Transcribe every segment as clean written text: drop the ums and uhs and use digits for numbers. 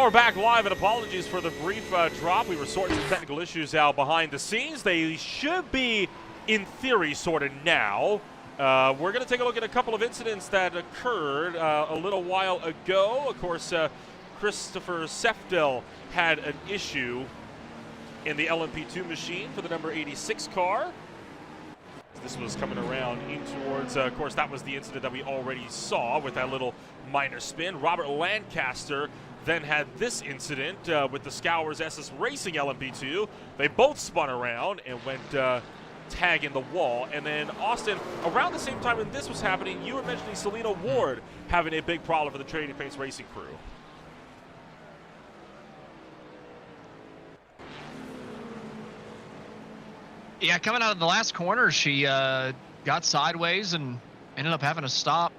We're back live, and apologies for the brief drop. We were sorting some technical issues out behind the scenes. They should be, in theory, sorted now. We're going to take a look at a couple of incidents that occurred a little while ago. Of course, Christopher Sefdell had an issue in the LMP2 machine for the number 86 car. This was coming around in towards, of course, that was the incident that we already saw with that little minor spin. Robert Lancaster then had this incident with the Scours SS Racing LMP2. They both spun around and went tag in the wall. And then Austin, around the same time when this was happening, you were mentioning Selena Ward having a big problem for the Trading Paints Racing crew. Yeah, coming out of the last corner, she got sideways and ended up having to stop.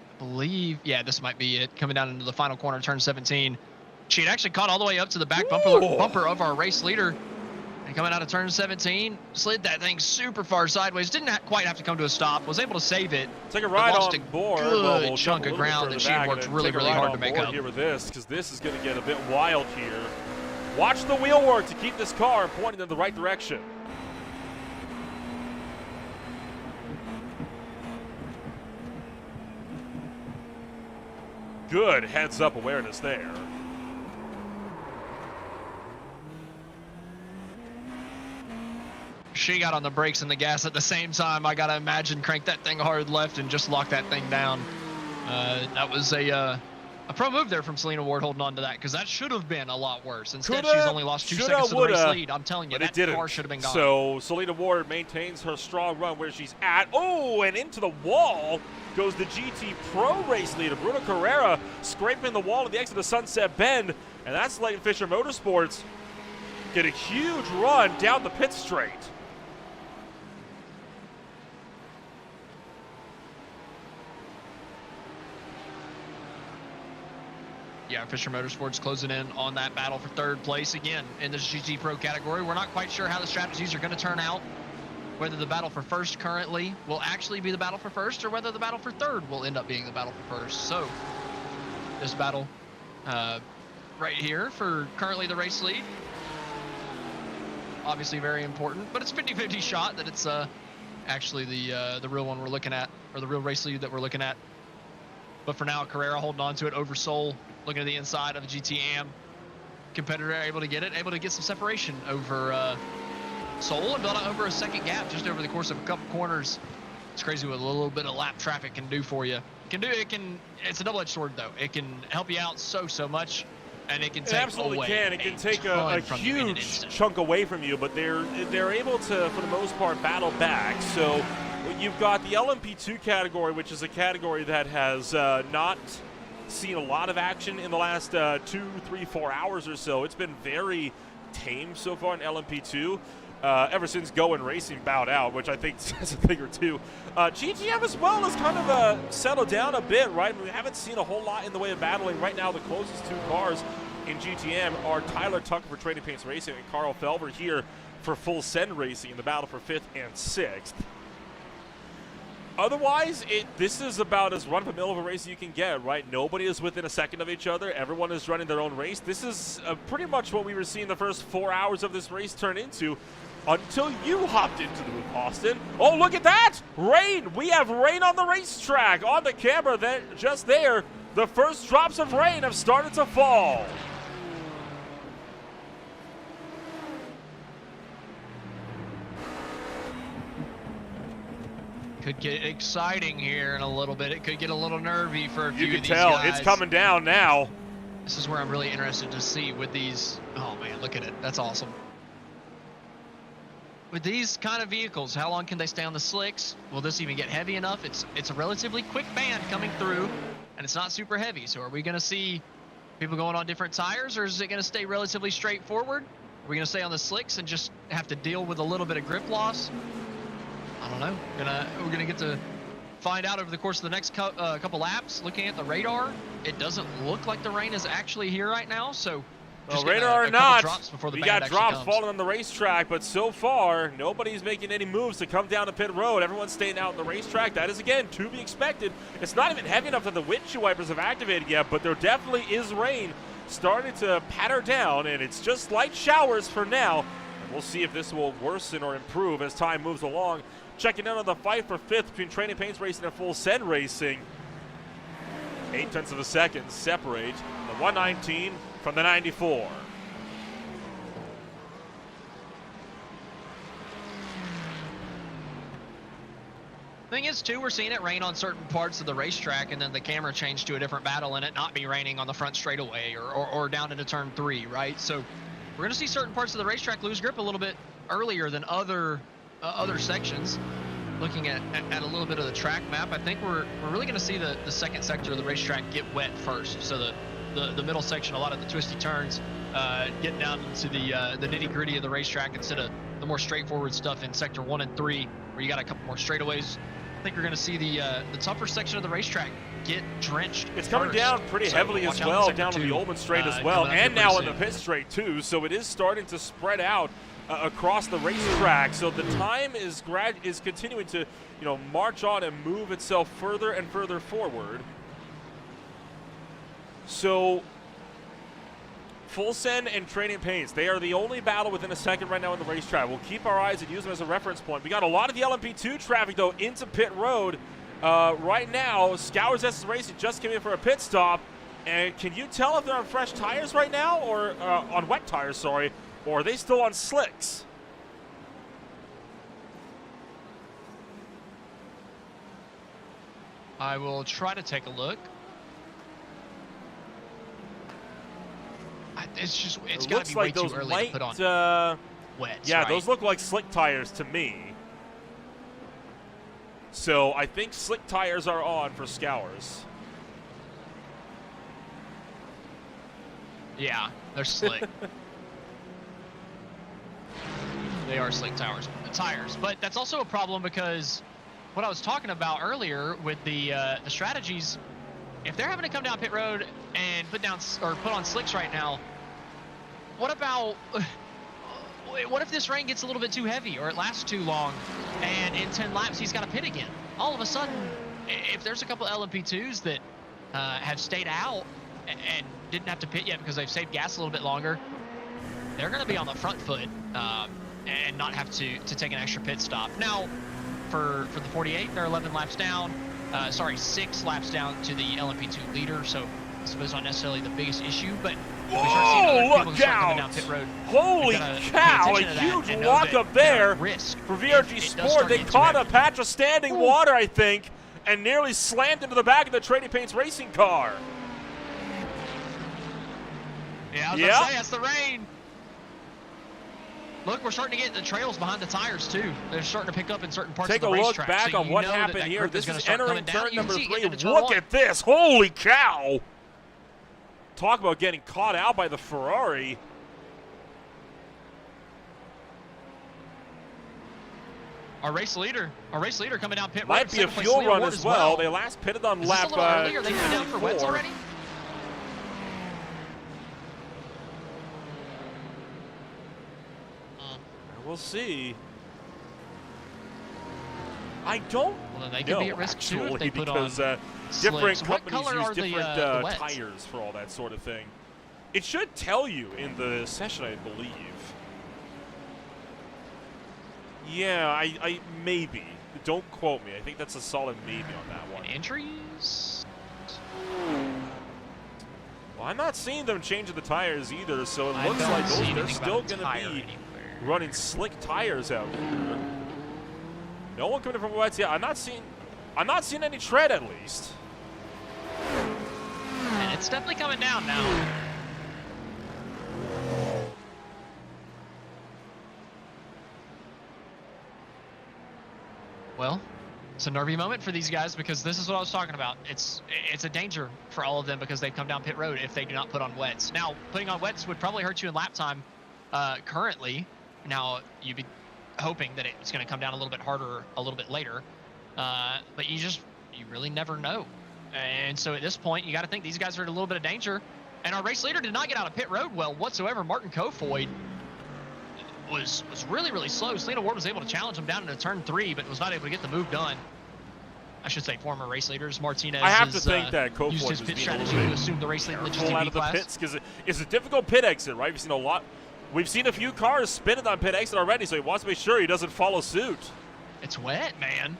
I believe, yeah, this might be it. Coming down into the final corner, turn 17. She had actually caught all the way up to the back bumper of our race leader. And coming out of turn 17, slid that thing super far sideways. Didn't quite have to come to a stop. Was able to save it. Take a ride on board. Good chunk of ground that she worked really, really hard to make up. Here with this, because this is going to get a bit wild here. Watch the wheel work to keep this car pointing in the right direction. Good heads-up awareness there. She got on the brakes and the gas at the same time. I gotta imagine crank that thing hard left and just lock that thing down. That was a pro move there from Selena Ward holding on to that, because that should have been a lot worse. Instead, she's only lost 2 seconds to the race lead. I'm telling you, that car should have been gone. So Selena Ward maintains her strong run where she's at. Oh, and into the wall goes the GT Pro race leader, Bruno Carrera, scraping the wall at the exit of Sunset Bend. And that's letting Fisher Motorsports get a huge run down the pit straight. Yeah, Fisher Motorsports closing in on that battle for third place again in the GT Pro category. We're not quite sure how the strategies are going to turn out, whether the battle for first currently will actually be the battle for first, or whether the battle for third will end up being the battle for first. So this battle right here for currently the race lead, obviously very important, but it's 50-50 shot that it's actually the real one we're looking at, or the real race lead that we're looking at. But for now, Carrera holding on to it over Soul, looking at the inside of the GT-AM. Competitor able to get it, able to get some separation over Soul and build out over a second gap just over the course of a couple corners. It's crazy what a little bit of lap traffic can do for you. It's a double-edged sword though. It can help you out so much, and it can take absolutely away. It can take a huge chunk away from you, but they're able to, for the most part, battle back. So you've got the LMP2 category, which is a category that has not seen a lot of action in the last 2, 3, 4 hours or so. It's been very tame so far in LMP2 ever since Go and Racing bowed out, which I think says a thing or two. GTM as well has kind of settled down a bit, right? We haven't seen a whole lot in the way of battling. Right now, the closest 2 cars in GTM are Tyler Tucker for Trading Paints Racing and Carl Felber here for Full Send Racing in the battle for 5th and 6th. Otherwise, this is about as run-of-the-mill of a race you can get, right? Nobody is within a second of each other. Everyone is running their own race. This is pretty much what we were seeing the first 4 hours of this race turn into until you hopped into the booth, Austin. Oh, look at that! Rain! We have rain on the racetrack. On the camera, just there, the first drops of rain have started to fall. Could get exciting here in a little bit. It could get a little nervy for a few of these guys. You can tell it's coming down now. This is where I'm really interested to see with these. Oh man, look at it. That's awesome. With these kind of vehicles, how long can they stay on the slicks? Will this even get heavy enough? It's a relatively quick band coming through, and it's not super heavy. So are we going to see people going on different tires, or is it going to stay relatively straightforward? Are we going to stay on the slicks and just have to deal with a little bit of grip loss? I don't know. We're gonna get to find out over the course of the next couple laps. Looking at the radar, it doesn't look like the rain is actually here right now, so Well, getting radar or a couple not, drops before the we band got actually drops comes. falling on the racetrack, but so far, nobody's making any moves to come down to pit road. Everyone's staying out on the racetrack. That is, again, to be expected. It's not even heavy enough that the windshield wipers have activated yet, but there definitely is rain starting to patter down, and it's just light showers for now. And we'll see if this will worsen or improve as time moves along. Checking in on the fight for 5th between Training Paints Racing and Full Send Racing. 0.8 of a second separate the 119 from the 94. Thing is, too, we're seeing it rain on certain parts of the racetrack, and then the camera change to a different battle and it not be raining on the front straightaway or down into turn 3, right? So we're going to see certain parts of the racetrack lose grip a little bit earlier than other sections. Looking at a little bit of the track map, I think we're really going to see the second sector of the racetrack get wet first. So the middle section, a lot of the twisty turns, getting down into the nitty gritty of the racetrack instead of the more straightforward stuff in sector 1 and 3, where you got a couple more straightaways. I think we're going to see the tougher section of the racetrack get drenched. It's coming down pretty heavily as well, down to the Oldman Straight as well, and now in the pit straight too. So it is starting to spread out across the racetrack. So the time is continuing to, march on and move itself further and further forward. So Full Send and Training Paints, they are the only battle within a second right now in the racetrack. We'll keep our eyes and use them as a reference point. We got a lot of the LMP2 traffic, though, into pit road. Right now, Scours SS Racing just came in for a pit stop. And can you tell if they're on fresh tires right now, or on wet tires, sorry, or are they still on slicks? I will try to take a look. It's got to be way too early to put on wets. Yeah, right? those look like slick tires to me. So I think slick tires are on for Scours. Yeah, they're slick. They are slick tires. But that's also a problem because what I was talking about earlier with the strategies, if they're having to come down pit road and put on slicks right now, what if this rain gets a little bit too heavy or it lasts too long and in 10 laps he's got to pit again? All of a sudden, if there's a couple LMP2s that have stayed out and didn't have to pit yet because they've saved gas a little bit longer, they're going to be on the front foot and not have to take an extra pit stop. Now, for the 48, they're 11 laps down. 6 laps down to the LMP2 leader, so I suppose not necessarily the biggest issue, but whoa, look out! Down pit road. Holy cow, a huge walk up there for VRG Sport. They caught a patch of standing water, I think, and nearly slammed into the back of the Training Paints racing car. Yeah, I was about to say, that's the rain. Look, we're starting to get the trails behind the tires, too. They're starting to pick up in certain parts of the racetrack. Take a look back on what happened here. This is entering turn number 3. Look at this. Holy cow. Talk about getting caught out by the Ferrari. Our race leader coming down pit road. Might be a fuel run as well. They last pitted on lap 2. Are they coming down for wets already? We'll see. I don't well, then they could be at risk too if they put because on different slicks. companies use different tires for all that sort of thing. It should tell you in the session, I believe. Yeah, I maybe. Don't quote me. I think that's a solid maybe on that one. Entries? Well, I'm not seeing them changing the tires either, so it looks like they're still going to be running slick tires out here. No one coming in from wets. Yeah, I'm not seeing any tread at least. And it's definitely coming down now. Well, it's a nervy moment for these guys because this is what I was talking about. It's a danger for all of them because they've come down pit road if they do not put on wets. Now, putting on wets would probably hurt you in lap time currently. Now, you'd be hoping that it's going to come down a little bit harder a little bit later. But you really never know. And so at this point, you got to think these guys are in a little bit of danger. And our race leader did not get out of pit road well whatsoever. Martin Kofoid was really, really slow. Selena Ward was able to challenge him down into turn 3, but was not able to get the move done. I should say former race leaders. Martinez I have to think that Kofoid used his was pit being strategy to assume the race lead in the pull out GTP of the class. pits because it's a difficult pit exit, right? We've seen a few cars spin it on pit exit already, so he wants to make sure he doesn't follow suit. It's wet, man.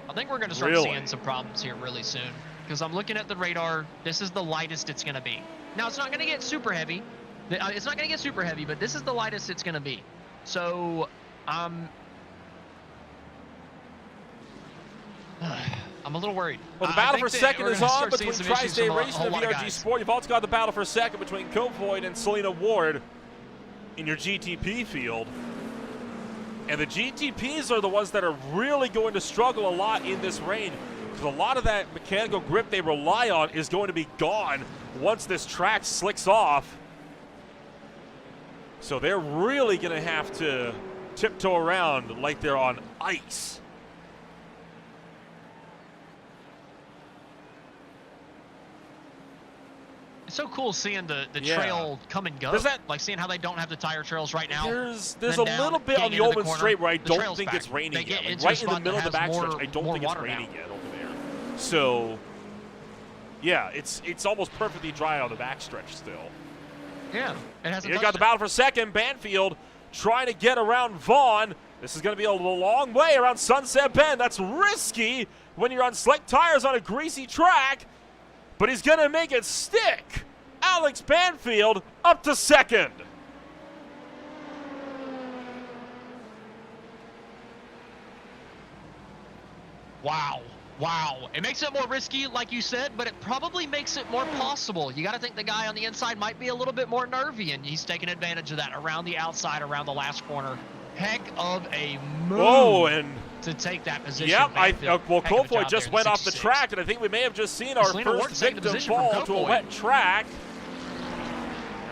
I think we're going to start seeing some problems here really soon because I'm looking at the radar. This is the lightest it's going to be. Now, it's not going to get super heavy. It's not going to get super heavy, but this is the lightest it's going to be. So, I'm a little worried. Well, the battle for second is on between Tri-State Racing and VRG Sport. You've also got the battle for second between Kofoid and Selena Ward in your GTP field. And the GTPs are the ones that are really going to struggle a lot in this rain because a lot of that mechanical grip they rely on is going to be gone once this track slicks off. So they're really going to have to tiptoe around like they're on ice. It's so cool seeing the trail come and go. Like seeing how they don't have the tire trails right now. There's a little bit on the Open Straight where I don't think it's raining yet. Like right in the middle of the backstretch, I don't think it's raining yet over there. So, yeah, it's almost perfectly dry on the backstretch still. Yeah, it hasn't. You got the battle for second. Banfield trying to get around Vaughn. This is going to be a long way around Sunset Bend. That's risky when you're on slick tires on a greasy track. But he's going to make it stick. Alex Banfield up to second. Wow. Wow. It makes it more risky, like you said, but it probably makes it more possible. You got to think the guy on the inside might be a little bit more nervy, and he's taking advantage of that around the outside, around the last corner. Heck of a move. Whoa, and to take that position. Yep, well, Kofoid just went off the track, and I think we may have just seen our first victim fall to a wet track.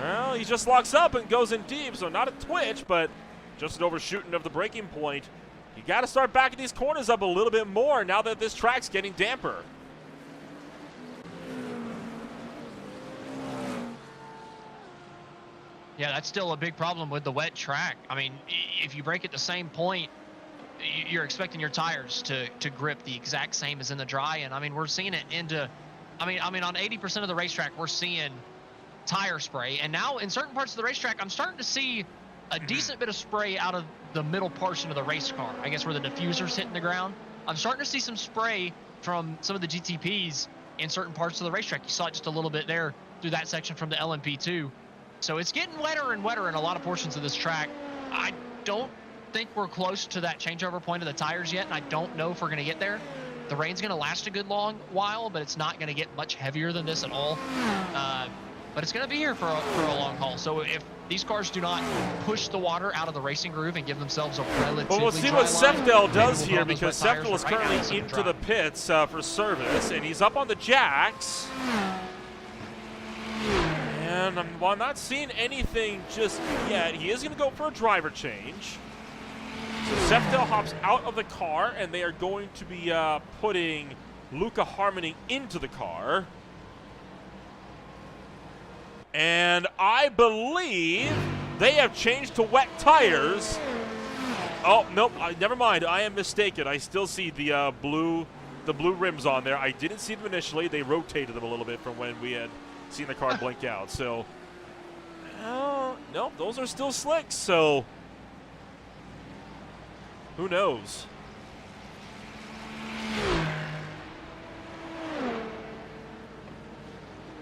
Well, he just locks up and goes in deep, so not a twitch, but just an overshooting of the braking point. You got to start backing these corners up a little bit more now that this track's getting damper. Yeah, that's still a big problem with the wet track. I mean, if you break at the same point, you're expecting your tires to grip the exact same as in the dry. And I mean, we're seeing it into, I mean, on 80% of the racetrack, we're seeing tire spray. And now in certain parts of the racetrack, I'm starting to see a decent bit of spray out of the middle portion of the race car. I guess where the diffuser's hitting the ground. I'm starting to see some spray from some of the GTPs in certain parts of the racetrack. You saw it just a little bit there through that section from the LMP2. So it's getting wetter and wetter in a lot of portions of this track. I don't think we're close to that changeover point of the tires yet, and I don't know if we're going to get there. The rain's going to last a good long while, but it's not going to get much heavier than this at all. But it's going to be here for a long haul. So if these cars do not push the water out of the racing groove and give themselves a relatively But we'll see what Sefdell does here, because Sefdell is currently into the pits for service, and he's up on the jacks. And while I'm not seeing anything just yet, he is going to go for a driver change. So Sefdell hops out of the car, and they are going to be putting Luca Harmony into the car. And I believe they have changed to wet tires. Oh, nope, never mind. I am mistaken. I still see the blue rims on there. I didn't see them initially. They rotated them a little bit from when we had seen the car blink out. So, nope, those are still slicks. So, who knows?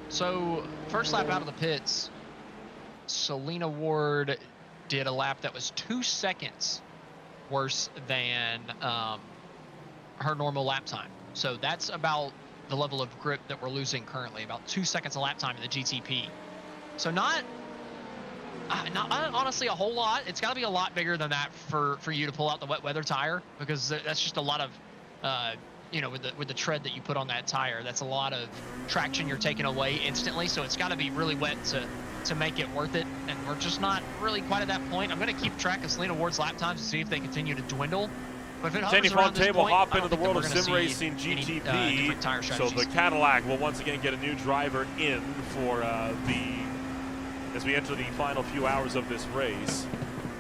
So, first lap out of the pits, Selena Ward did a lap that was 2 seconds worse than her normal lap time. So that's about the level of grip that we're losing currently, about 2 seconds a lap time in the GTP. So not honestly a whole lot. It's got to be a lot bigger than that for you to pull out the wet weather tire, because that's just a lot of with the tread that you put on that tire, that's a lot of traction you're taking away instantly. So it's got to be really wet to make it worth it, and we're just not really quite at that point. I'm going to keep track of Selena Ward's lap times to see if they continue to dwindle. But if it Danny hovers around this Fontaine will point, hop I into don't the think world that of we're sim gonna see racing any, GTP. different tire So strategies. the Cadillac will once again get a new driver in for as we enter the final few hours of this race.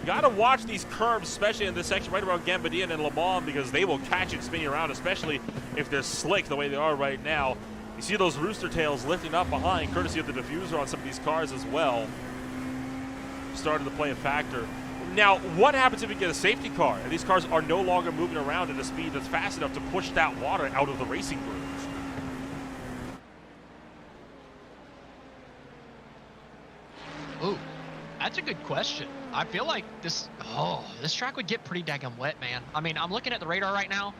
You gotta watch these curbs, especially in this section right around Gambardella and Le Mans, because they will catch and spin you around, especially if they're slick the way they are right now. You see those rooster tails lifting up behind, courtesy of the diffuser on some of these cars as well. Starting to play a factor. Now, what happens if you get a safety car and these cars are no longer moving around at a speed that's fast enough to push that water out of the racing grooves? Ooh, that's a good question. I feel like this track would get pretty daggum wet, man. I mean, I'm looking at the radar right now,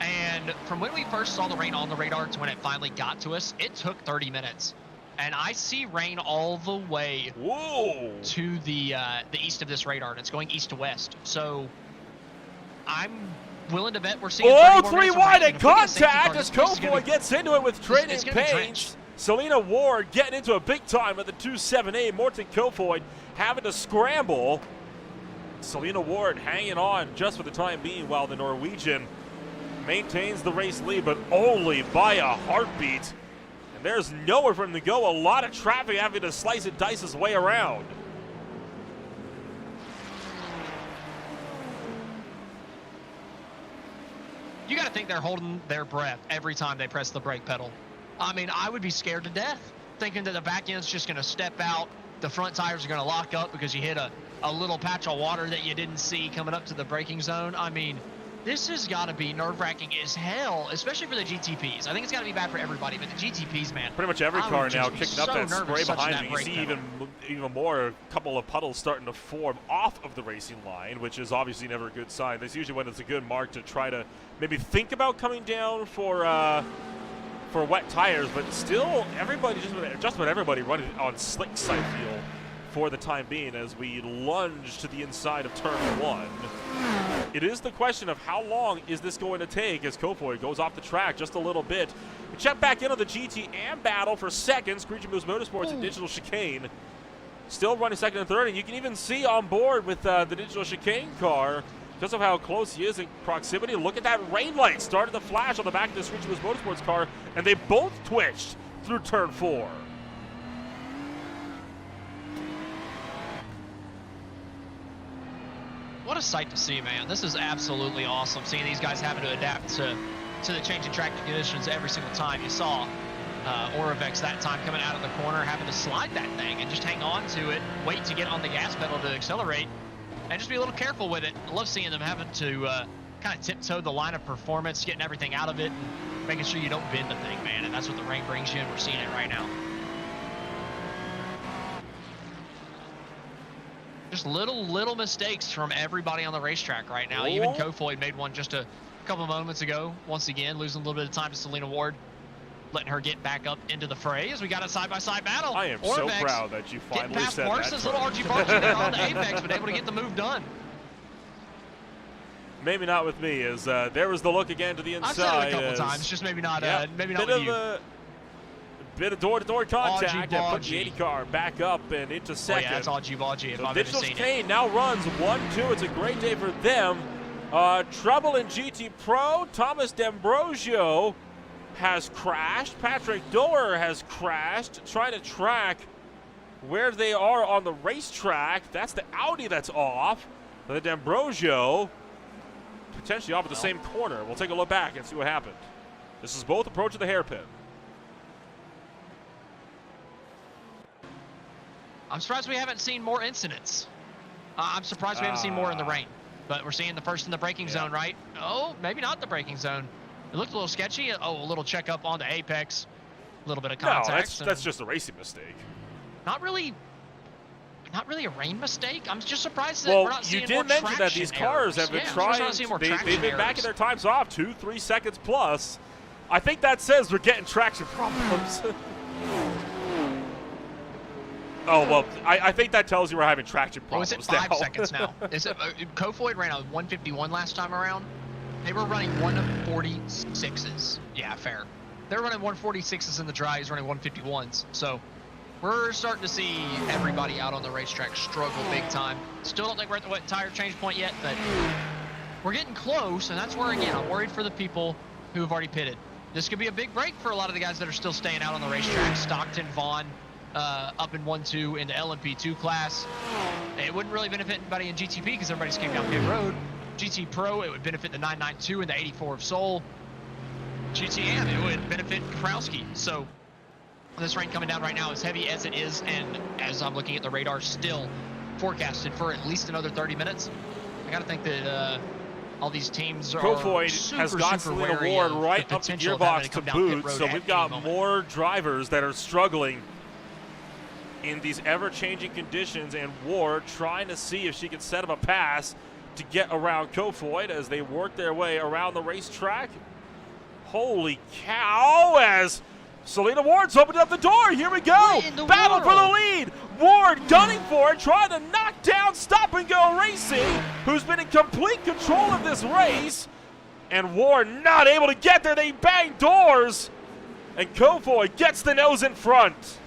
and from when we first saw the rain on the radar to when it finally got to us, it took 30 minutes. And I see rain all the way to the east of this radar, and it's going east to west. So I'm willing to bet we're seeing 30 more 3 minutes of wide rain. and If we get a safety contact car, as this place is gonna Kofoid gets into it with trading it's gonna be pace. drenched. Selena Ward getting into a big time at the 2.78. Morten Kofoid having to scramble. Selena Ward hanging on just for the time being while the Norwegian maintains the race lead, but only by a heartbeat. And there's nowhere for him to go. A lot of traffic having to slice and dice his way around. You got to think they're holding their breath every time they press the brake pedal. I mean, I would be scared to death thinking that the back end's just going to step out, the front tires are going to lock up because you hit a little patch of water that you didn't see coming up to the braking zone. I mean, this has got to be nerve-wracking as hell, especially for the GTPs. I think it's got to be bad for everybody, but the GTPs, man. Pretty much every car now kicking up that spray behind you. You brake see pedal. even more, a couple of puddles starting to form off of the racing line, which is obviously never a good sign. That's usually when it's a good mark to try to maybe think about coming down for wet tires, but still everybody, just about everybody running on slick side feel for the time being as we lunge to the inside of turn 1. It is the question of how long is this going to take as Kofoid goes off the track just a little bit. We check back into the GTM battle for second. Screeching Moose Motorsports and Digital Chicane still running second and third, and you can even see on board with the Digital Chicane car just of how close he is in proximity. Look at that rain light started to flash on the back of the Screeching Moose Motorsports car, and they both twitched through turn 4. What a sight to see, man. This is absolutely awesome, seeing these guys having to adapt to the changing track conditions every single time. You saw Oravex that time coming out of the corner, having to slide that thing and just hang on to it, wait to get on the gas pedal to accelerate, and just be a little careful with it. I love seeing them having to kind of tiptoe the line of performance, getting everything out of it, and making sure you don't bend the thing, man. And that's what the rain brings you, and we're seeing it right now. Just little mistakes from everybody on the racetrack right now. Even Kofoid made one just a couple moments ago. Once again, losing a little bit of time to Selena Ward, letting her get back up into the fray as we got a side-by-side battle. I am Orvex so proud that you finally said that. Parsons, little Archie Barkley there on the apex, but able to get the move done. Maybe not with me, as there was the look again to the inside. I've said it a couple times, just maybe not with you. Bit of door-to-door contact and put the Augie. 80 car back up and into second. Oh yeah, that's Augie Baugie if So I've ever Digital seen it. Chicane now runs 1-2. It's a great day for them. Trouble in GT Pro. Thomas D'Ambrosio has crashed. Patrick Doer has crashed, trying to track where they are on the racetrack. That's the Audi that's off. The D'Ambrosio potentially off at the same corner. We'll take a look back and see what happened. This is both approaching the hairpin. I'm surprised we haven't seen more incidents. I'm surprised we haven't seen more in the rain. But we're seeing the first in the braking zone, right? Oh, maybe not the braking zone. It looked a little sketchy. Oh, a little checkup on the apex. A little bit of contact. No, that's just a racing mistake. Not really a rain mistake. I'm just surprised that we're not seeing more you did mention that these cars have been trying. They've been backing their times off 2-3 seconds plus. I think that says we're getting traction problems. Oh, well, I think that tells you we're having traction problems now. Oh, is it 5 seconds now? Is it, Kofoid ran a 151 last time around. They were running 146s. Yeah, fair. They're running 146s in the dry. He's running 151s. So we're starting to see everybody out on the racetrack struggle big time. Still don't think we're at the wet tire change point yet, but we're getting close, and that's where, again, I'm worried for the people who have already pitted. This could be a big break for a lot of the guys that are still staying out on the racetrack. Stockton, Vaughn, up in 1-2 into LMP2 class. It wouldn't really benefit anybody in GTP because everybody's came down pit road. GT Pro, it would benefit the 992 and the 84 of Soul. GTM, it would benefit Kaprowski. So this rain coming down right now, as heavy as it is, and as I'm looking at the radar, still forecasted for at least another 30 minutes. I got to think that all these teams are Kofoid has got Selena Ward right up the gearbox to boot, so we've got more drivers that are struggling in these ever-changing conditions, and Ward trying to see if she can set up a pass to get around Kofoid as they work their way around the racetrack. Holy cow, as Selena Ward's opened up the door. Here we go. Battle for the lead. Ward gunning for it, trying to knock down Stop and Go Racing, who's been in complete control of this race. And Ward not able to get there. They bang doors. And Kofoid gets the nose in front.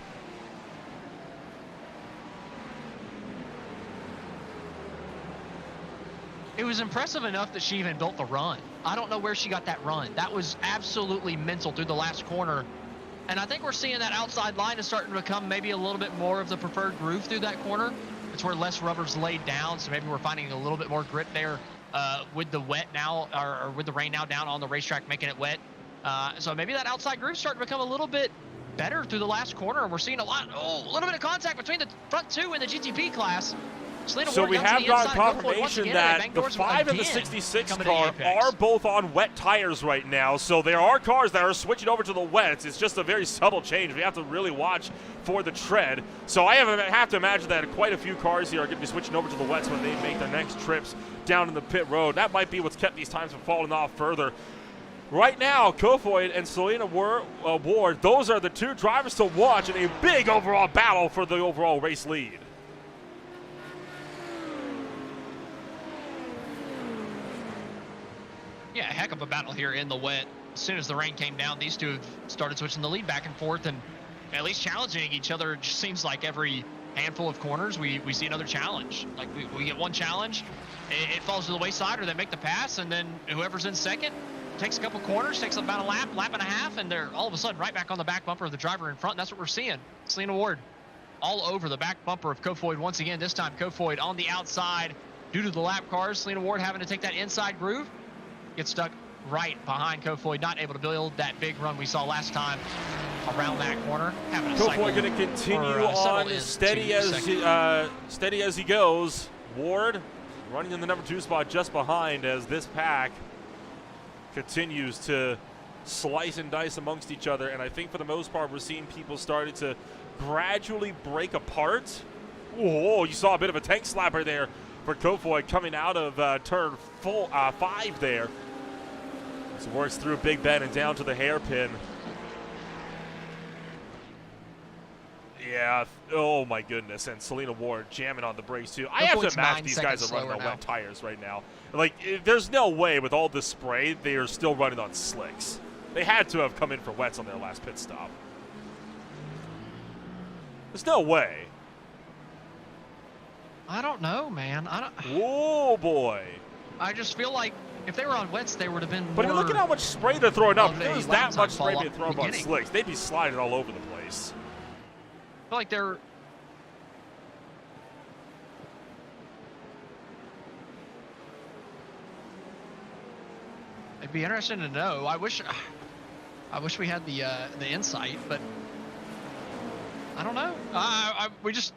It was impressive enough that she even built the run. I don't know where she got that run. That was absolutely mental through the last corner. And I think we're seeing that outside line is starting to become maybe a little bit more of the preferred groove through that corner. It's where less rubber's laid down, so maybe we're finding a little bit more grip there with the wet now, or with the rain now down on the racetrack, making it wet. So maybe that outside groove's starting to become a little bit better through the last corner, and we're seeing a little bit of contact between the front two in the GTP class. So we have got confirmation that the 5 and the 66 car are both on wet tires right now. So there are cars that are switching over to the wets. It's just a very subtle change. We have to really watch for the tread. So I have to imagine that quite a few cars here are going to be switching over to the wets when they make their next trips down in the pit road. That might be what's kept these times from falling off further. Right now, Kofoid and Selena Ward, those are the two drivers to watch in a big overall battle for the overall race lead. Yeah, a heck of a battle here in the wet. As soon as the rain came down, these two have started switching the lead back and forth and at least challenging each other. It just seems like every handful of corners we see another challenge. Like we get one challenge, it falls to the wayside, or they make the pass, and then whoever's in second takes a couple corners, takes about a lap and a half, and they're all of a sudden right back on the back bumper of the driver in front. And that's what we're seeing. Selena Ward all over the back bumper of Kofoid once again. This time Kofoid on the outside due to the lap cars. Selena Ward having to take that inside groove. Gets stuck right behind Kofoid, not able to build that big run we saw last time around that corner. Kofoid going to continue on steady as he goes. Ward running in the number 2 spot just behind as this pack continues to slice and dice amongst each other. And I think for the most part we're seeing people starting to gradually break apart. Oh, you saw a bit of a tank slapper there for Kofoid coming out of turn 5 there. So works through Big Ben and down to the hairpin. Yeah, oh my goodness, and Selena Ward jamming on the brakes too. I have to imagine these guys are running on wet tires right now. Like, there's no way with all this spray they are still running on slicks. They had to have come in for wets on their last pit stop. There's no way. I don't know, man. Oh boy. I just feel like if they were on wets, they would have been. But look at how much spray they're throwing up. If there was that much spray being thrown on slicks, they'd be sliding all over the place. I feel like they're. It'd be interesting to know. I wish we had the insight, but I don't know. I wish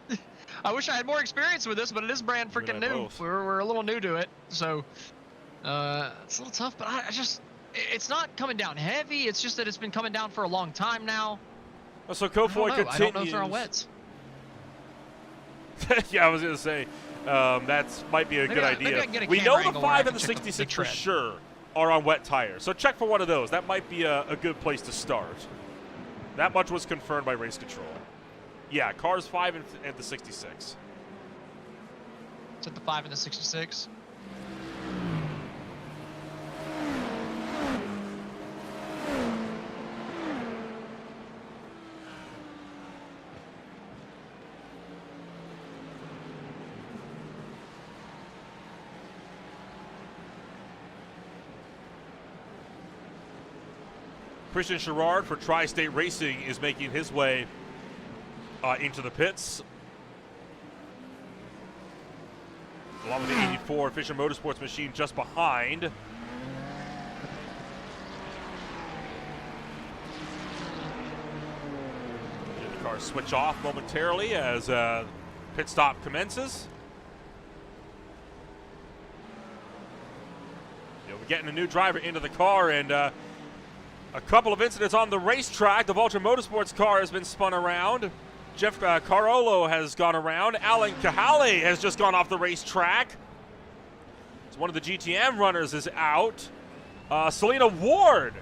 I had more experience with this, but it is brand freaking new. We're a little new to it, so it's a little tough. But it's not coming down heavy. It's just that it's been coming down for a long time now. So Kofoid continues. I don't know if they're on wets. Yeah, I was gonna say that might be a good idea. We know the 5 and the 66 for sure are on wet tires, so check for one of those. That might be a good place to start. That much was confirmed by race control. Yeah, cars 5 and the 66. Is it the 5 and the 66? Christian Sherrard for Tri-State Racing is making his way into the pits, along with the 84 Fisher Motorsports machine just behind. The cars switch off momentarily as pit stop commences. We're getting a new driver into the car, and a couple of incidents on the racetrack. The Vulture Motorsports car has been spun around. Jeff Carolo has gone around. Alan Kahale has just gone off the racetrack. So one of the GTM runners is out. Selena Ward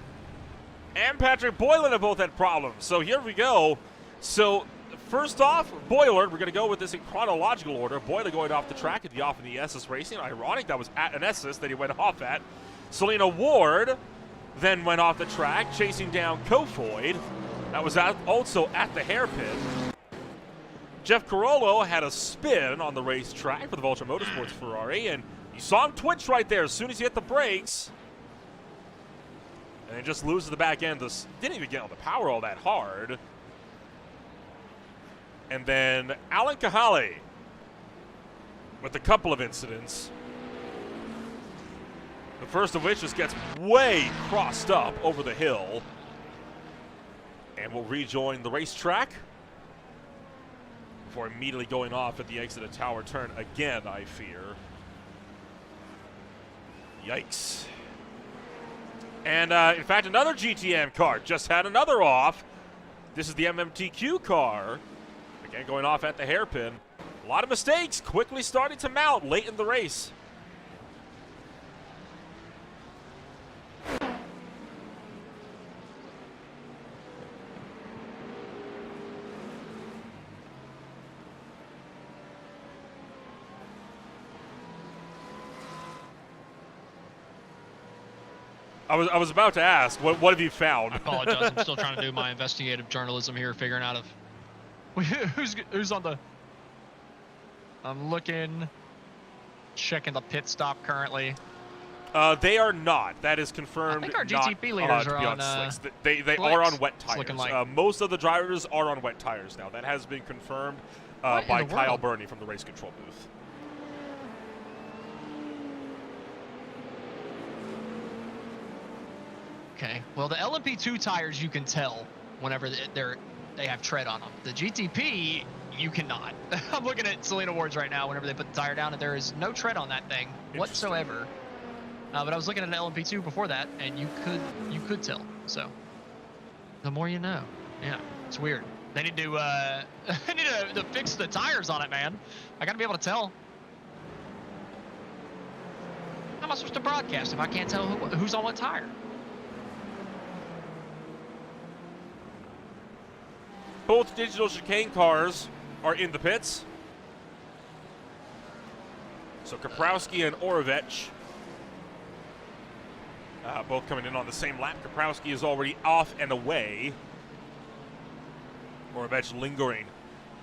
and Patrick Boylan have both had problems. So here we go. So first off, Boiler, we're going to go with this in chronological order. Boiler going off the track at the off in the SS Racing. Ironic, that was at an SS that he went off at. Selena Ward then went off the track, chasing down Kofoid. That was also at the hairpin. Jeff Carolo had a spin on the racetrack for the Vulture Motorsports Ferrari, and you saw him twitch right there as soon as he hit the brakes. And it just loses the back end. Didn't even get on the power all that hard. And then Alan Kahale with a couple of incidents. The first of which just gets way crossed up over the hill and will rejoin the racetrack before immediately going off at the exit of Tower Turn again, I fear. Yikes. And in fact, another GTM car just had another off. This is the MMTQ car. Again, going off at the hairpin. A lot of mistakes quickly starting to mount late in the race. I was about to ask, what have you found? I apologize. I'm still trying to do my investigative journalism here, figuring out who's on the. I'm looking, checking the pit stop currently. They are not. That is confirmed. I think our GTP leaders are on slicks. They are on wet tires. Like. Most of the drivers are on wet tires now. That has been confirmed by Kyle Burney from the race control booth. Okay. Well, the LMP2 tires you can tell whenever they have tread on them. The GTP you cannot. I'm looking at Selena Ward's right now. Whenever they put the tire down, and there is no tread on that thing whatsoever. But I was looking at an LMP2 before that, and you could tell. So the more you know. Yeah, it's weird. They need to to fix the tires on it, man. I got to be able to tell. How am I supposed to broadcast if I can't tell who's on what tire? Both digital chicane cars are in the pits. So Kaprowski and Orovech both coming in on the same lap. Kaprowski is already off and away. Orovech lingering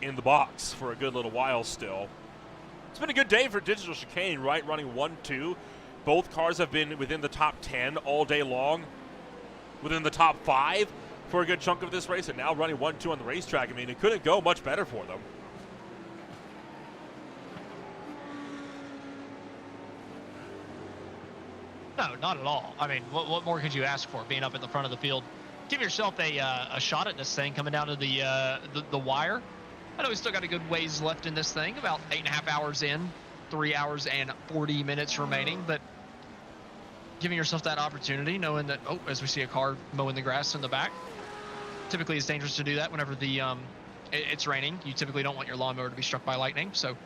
in the box for a good little while still. It's been a good day for digital chicane, right? Running 1-2. Both cars have been within the top 10 all day long. Within the top 5 for a good chunk of this race, and now running 1-2 on the racetrack. I mean, it couldn't go much better for them. No, not at all. I mean, what more could you ask for being up in the front of the field? Give yourself a shot at this thing coming down to the wire. I know we still got a good ways left in this thing, about 8.5 hours in, 3 hours and 40 minutes remaining, but giving yourself that opportunity, knowing that, as we see a car mowing the grass in the back, typically it's dangerous to do that whenever it's raining. You typically don't want your lawnmower to be struck by lightning, so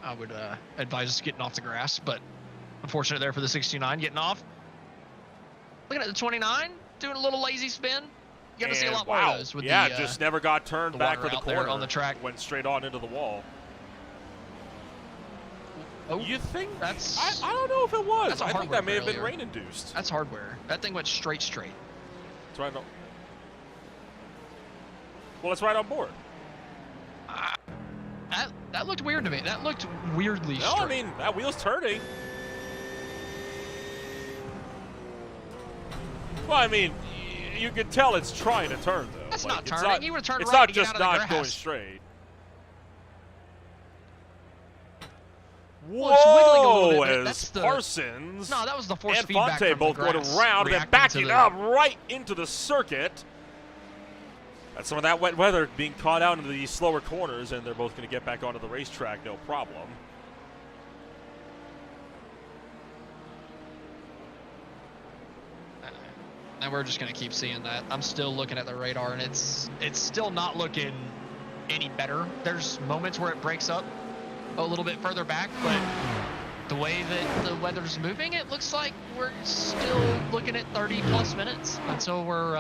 I would advise us getting off the grass, but unfortunate there for the 69 getting off. Looking at the 29, doing a little lazy spin. You got to see a lot more of those. With just never got turned back for the corner. On the track. Went straight on into the wall. Oh, you think that's? I don't know if it was. I think that may have been failure. rain induced. That's hardware. That thing went straight. That's right. Well, it's right on board. That looked weird to me. That looked weirdly straight. No, I mean, that wheel's turning. Well, I mean, you can tell it's trying to turn, though. That's like, not turning. You would turn it's right not to get just out of the not grass. going straight. Well, it's wiggling a Whoa, little bit, but as that's the- Parsons No, that was the force and feedback Fonte from both the going grass around and then reacting to backing the- up right into the circuit. That's some of that wet weather being caught out into the slower corners, and they're both going to get back onto the racetrack, no problem. And we're just going to keep seeing that. I'm still looking at the radar, and it's still not looking any better. There's moments where it breaks up a little bit further back, but the way that the weather's moving, it looks like we're still looking at 30-plus minutes until we're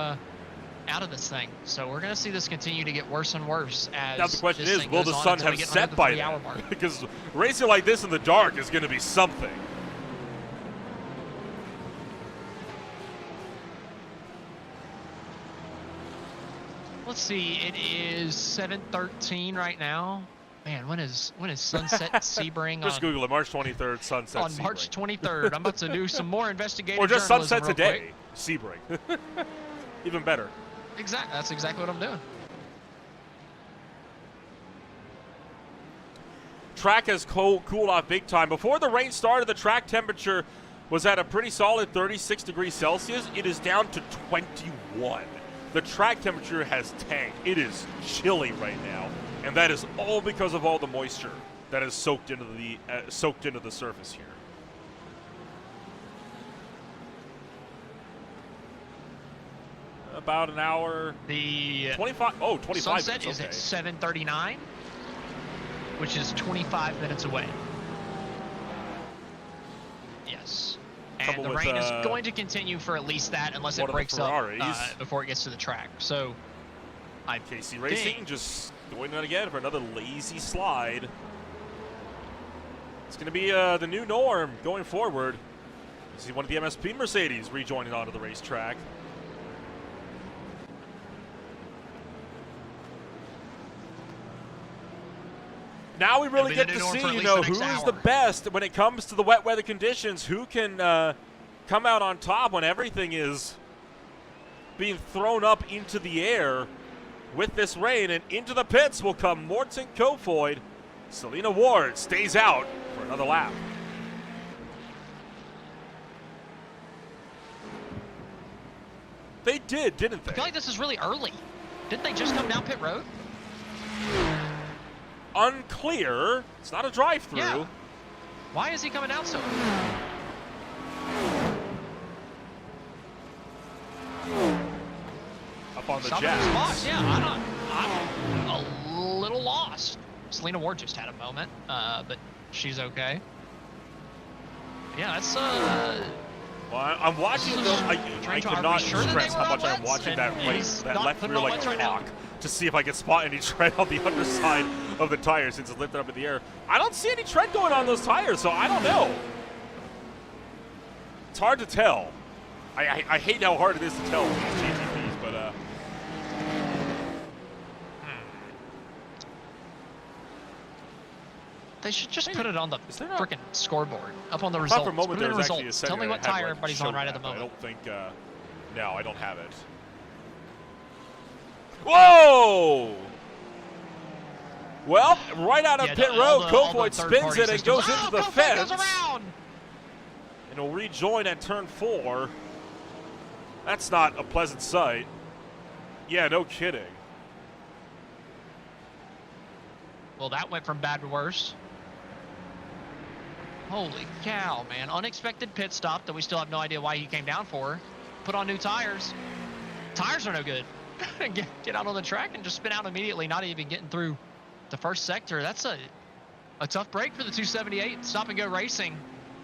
out of this thing. So we're going to see this continue to get worse and worse as Now the question this is, thing will goes the on sun until we have get under set the by 3-hour then? mark. Because racing like this in the dark is going to be something. Let's see, it is 7:13 right now. Man, when is sunset Sebring Just on, Google it, March 23rd, sunset on Sebring. March 23rd? I'm about to do some more investigative Or just journalism sunset real today, Sebring. Even better. quick. That's exactly what I'm doing. Track has cooled off big time. Before the rain started, the track temperature was at a pretty solid 36 degrees Celsius. It is down to 21. The track temperature has tanked. It is chilly right now, and that is all because of all the moisture that is soaked into the surface here. About an hour. The 25. Oh, 25 sunset minutes. is Okay. at 7:39, which is 25 minutes away. Yes. And Couple the with, rain is going to continue for at least that, unless one it of the breaks up Ferraris. before it gets to the track. So, I KC Racing think just going on again for another lazy slide. It's going to be the new norm going forward. You see one of the MSP Mercedes rejoining onto the racetrack. Now we really It'll get be the to new norm for see, at you least know, the who next is the hour. best when it comes to the wet weather conditions. Who can come out on top when everything is being thrown up into the air with this rain. And into the pits will come Morton Kofoid. Selena Ward stays out for another lap. They did, didn't they? I feel like this is really early. Didn't they just come down pit road? Unclear. It's not a drive-through. Yeah. Why is he coming out so early? Up on the Stop at the jets. spot. Yeah, I'm a little lost. Selena Ward just had a moment, but she's okay. Yeah, that's Well, I'm watching though. I Trying to- are we cannot sure that they stress were how on much I'm wets? watching And that he's that not left putting rear on like wets right now. clock to see if I can spot any tread on the underside of the tire since it's lifted up in the air. I don't see any tread going on those tires, so I don't know. It's hard to tell. I hate how hard it is to tell with these GTPs, but They should just put it on the is there not- freaking scoreboard, up on the I results. thought for a moment Put it there in was actually a results. setting Tell me that what had, tire like, everybody's showed on right that, at the but I moment. don't think. No, I don't have it. Whoa! Well, right out of Yeah, pit all road, the- all the Kofoid third-party spins it and systems. goes into the Kofoid fence. goes around! And will rejoin at turn 4. That's not a pleasant sight. Yeah, no kidding. Well, that went from bad to worse. Holy cow, man. Unexpected pit stop that we still have no idea why he came down for. Put on new tires. Tires are no good. Get out on the track and just spin out immediately, not even getting through the first sector. That's a tough break for the 278 Stop and Go Racing.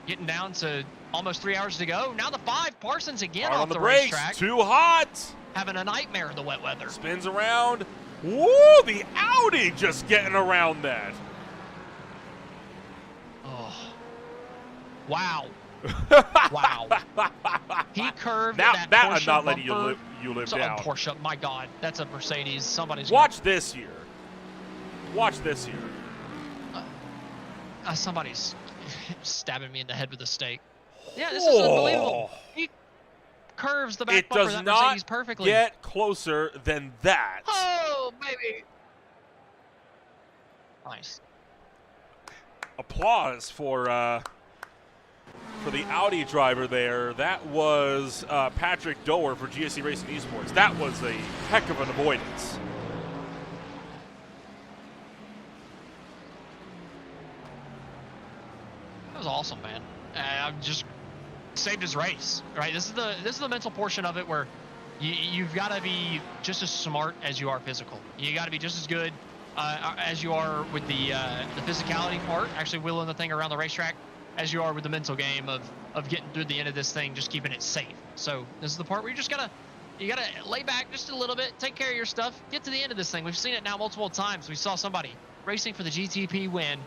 Getting down to almost 3 hours to go. Now the 5, Parsons again Hard off on the the brakes, racetrack. too hot. Having a nightmare in the wet weather. Spins around. Woo, the Audi just getting around that. Oh. Wow. Wow. He curved That that I'm Porsche not letting bumper. you live So, down. a Porsche, my God, that's a Mercedes. Somebody's Watch this here. Watch this here. somebody's stabbing me in the head with a stake. Yeah, this is unbelievable. He curves the back It bumper does of that not Mercedes perfectly. get closer than that. Oh, baby. Nice. Applause for the Audi driver there. That was Patrick Doer for GSC Racing Esports. That was a heck of an avoidance. That was awesome, man. Just saved his race, right? This is the mental portion of it where you've got to be just as smart as you are physical. You got to be just as good as you are with the physicality part, actually wheeling the thing around the racetrack, as you are with the mental game of getting through the end of this thing, just keeping it safe. So this is the part where you gotta lay back just a little bit, take care of your stuff, get to the end of this thing. We've seen it now multiple times. We saw somebody racing for the GTP win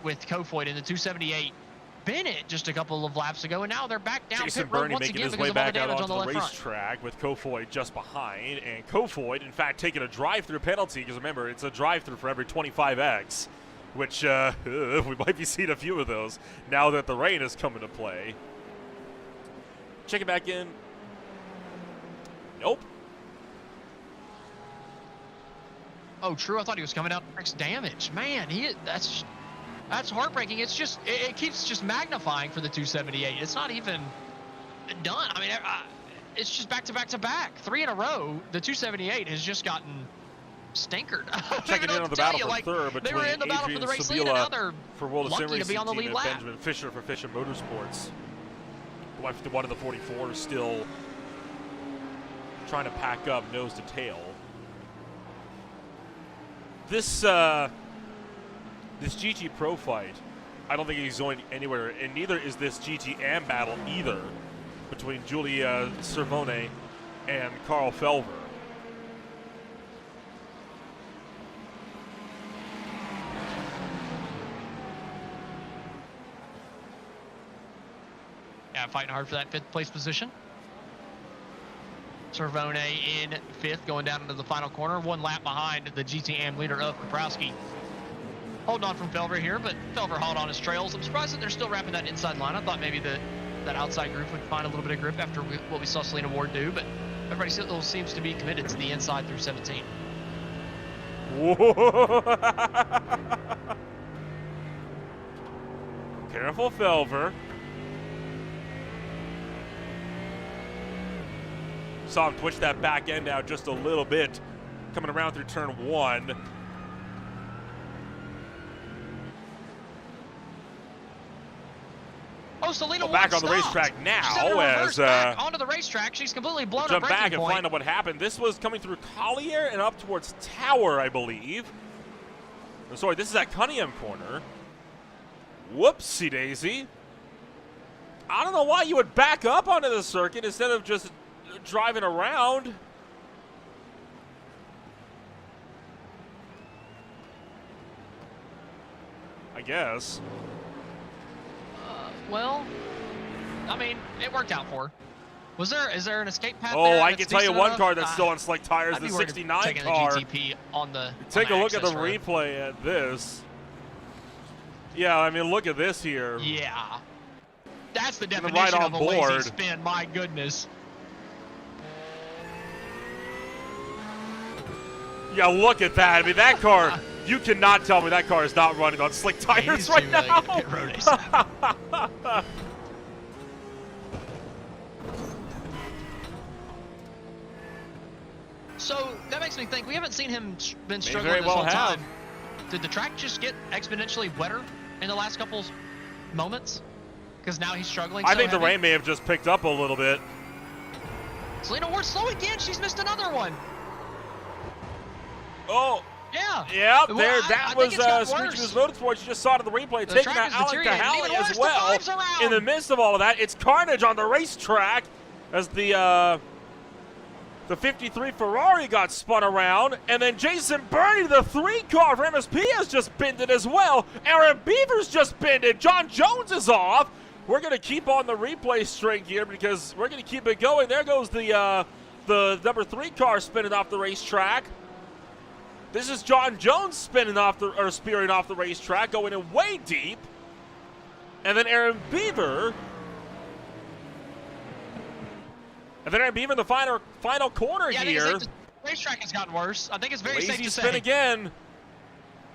with Kofoid in the 278. Bennett just a couple of laps ago, and now they're back down Jason pit road Burney once making again his because way of all the back out damage on onto the the left front. racetrack with Kofoid just behind, and Kofoid, in fact, taking a drive-through penalty, because remember, it's a drive-through for every 25X, which we might be seeing a few of those now that the rain has come into play. Check it back in. Nope. Oh, true. I thought he was coming out next damage. Man, that's heartbreaking. It's just it keeps just magnifying for the 278. It's not even done. I mean, it's just back to back to back, 3 in a row. The 278 has just gotten stinkered. Checking in on the battle for third they between were in the battle Adrian for the race lead, and now they're for World of Sim lucky to Racing be on the team lead and lap. Benjamin Fisher for Fisher Motorsports. Left to one of the 44 still trying to pack up nose to tail. This GT Pro fight, I don't think he's going anywhere, and neither is this GT Am battle either between Giulia Cervone and Carl Felver. Yeah, fighting hard for that 5th place position. Cervone in 5th, going down into the final corner, 1 lap behind the GTM leader of Kaprowski. Holding on from Felver here, but Felver hauled on his trails. I'm surprised that they're still wrapping that inside line. I thought maybe that outside group would find a little bit of grip after what we saw Selena Ward do, but everybody still seems to be committed to the inside through 17. Whoa. Careful, Felver. Saw him twitch that back end out just a little bit, coming around through turn 1. Oh, Selena Ward back on the stopped. racetrack now She's having to reverse as back onto the racetrack. She's completely blown her jump braking back and point. find out what happened. This was coming through Collier and up towards Tower, I believe. Oh, sorry, this is at Cunningham corner. Whoopsie daisy. I don't know why you would back up onto the circuit instead of just driving around. I guess. Well, I mean, it worked out for her. Is there an escape path Oh, there I that's can tell you decent one enough? car that's still on slick tires, I'd the be worried 69 taking car. the GTP on the Take a look at the access road. replay at this. Yeah, I mean, look at this here. Yeah. That's the Even definition right of a on board. lazy spin, my goodness. Yeah, look at that. I mean, that car, you cannot tell me that car is not running on slick tires right now. Get a pit road ASAP. So that makes me think, we haven't seen him been struggling very this well whole have. time. Did the track just get exponentially wetter in the last couple moments? Because now he's struggling I so think the heavy? rain may have just picked up a little bit. Selena Ward slow again. She's missed another one. Oh, Yeah. yeah, Well, there. I That think was it's gotten Screech worse. Motorsports. You just saw it in the replay. The Taking track out is Alec deteriorating. Kahali Even worse, as the well. fives around. In the midst of all of that, it's carnage on the racetrack as the 53 Ferrari got spun around, and then Jason Burney, the 3 car for MSP, has just binned it as well. Aaron Beaver's just binned it. John Jones is off. We're going to keep on the replay string here because we're going to keep it going. There goes the number 3 car spinning off the racetrack. This is John Jones spearing off the racetrack, going in way deep. And then Aaron Beaver And then even the final corner yeah, here. I think the racetrack has gotten worse. I think it's very safe to say. Lazy spin again.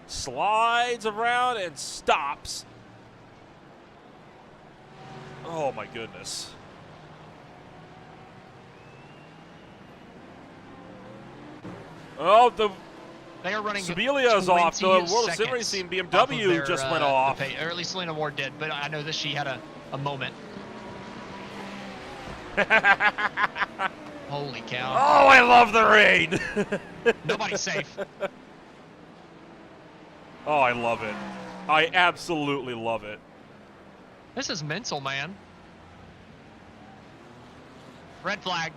Slides around and stops. Oh my goodness. Oh, they are running. Sebelia's off. The World of Sim seconds Racing off of BMW their, just went off. or at least Selena Ward did, but I know that she had a moment. Holy cow. Oh, I love the rain. Nobody's safe. Oh, I love it. I absolutely love it. This is mental, man. Red flag.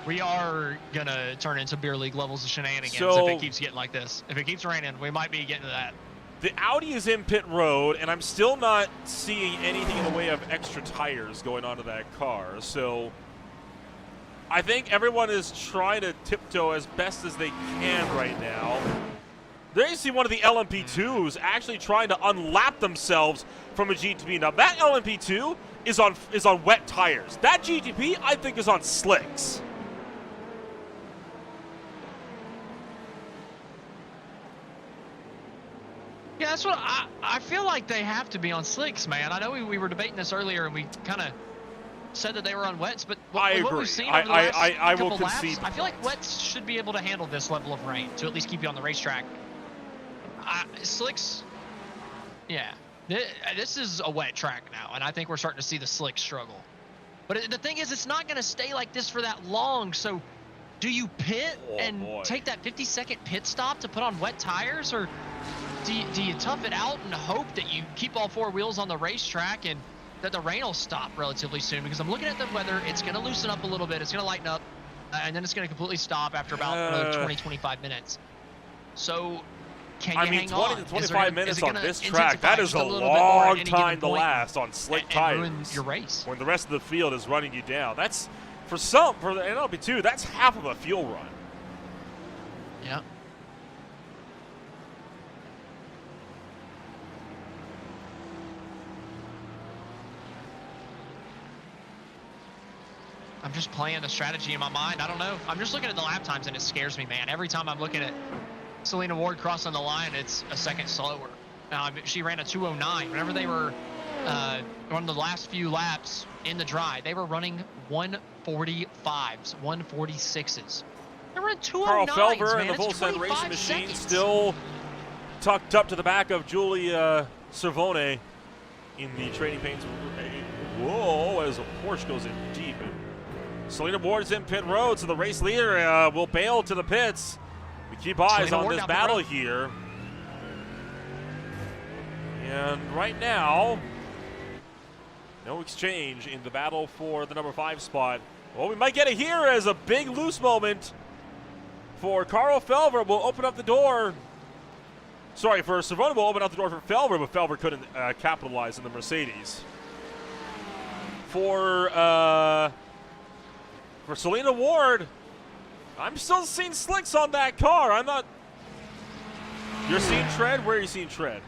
We are going to turn into beer league levels of shenanigans if it keeps getting like this. If it keeps raining, we might be getting to that. The Audi is in pit road, and I'm still not seeing anything in the way of extra tires going onto that car. So I think everyone is trying to tiptoe as best as they can right now. There you see one of the LMP2s actually trying to unlap themselves from a GTP. Now that LMP2 is on wet tires. That GTP I think is on slicks. Yeah, that's what I feel like they have to be on slicks, man. I know we were debating this earlier, and we kind of said that they were on wets, but what we've seen over the last couple laps, I feel like wets should be able to handle this level of rain to at least keep you on the racetrack. Slicks, yeah, this is a wet track now, and I think we're starting to see the slicks struggle. But the thing is, it's not going to stay like this for that long, so do you pit take that 50-second pit stop to put on wet tires, or do you tough it out and hope that you keep all four wheels on the racetrack and that the rain will stop relatively soon? Because I'm looking at the weather, it's going to loosen up a little bit, it's going to lighten up, and then it's going to completely stop after about another 20-25 minutes. So can you hang 20 on? to 25 minutes on this track, that is a long long time to last on slick tires. Ruin your race. When the rest of the field is running you down. That's, for the NLP2, that's half of a fuel run. Yeah. I'm just playing the strategy in my mind. I don't know. I'm just looking at the lap times, and it scares me, man. Every time I'm looking at Selena Ward crossing the line, it's a second slower. She ran a 2:09. Whenever they were on the last few laps in the dry, they were running 1:45s, 1:46s. They were in 2:09s, Carl Felber man. and the Full Send Racing Machine seconds. still tucked up to the back of Julia Cervone in the Trading Paints. Whoa, as a Porsche goes in deep. Selena Ward is in pit road, so the race leader will bail to the pits. We keep eyes on this battle here. And right now, no exchange in the battle for the number 5 spot. Well, we might get it here as a big loose moment for Carl Felber. Will open up the door. Sorry, for Cervone will open up the door for Felber, but Felber couldn't capitalize in the Mercedes. For Selena Ward, I'm still seeing slicks on that car. I'm not. You're seeing tread? Where are you seeing tread?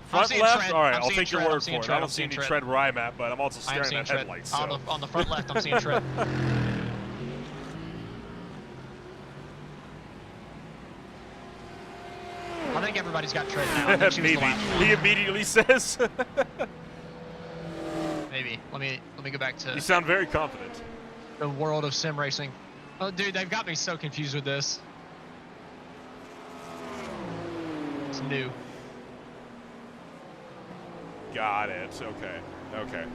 Front left? Tread. All right, I'll seeing take your tread. word for it. I don't see any tread where I'm at, but I'm also staring at headlights. So. On the front left, I'm seeing tread. I think everybody's got tread now. I think she was the last one. He immediately says. Maybe. Let me go back to. You sound very confident. The world of sim racing. Oh, dude, they've got me so confused with this. It's new. Got it. Okay.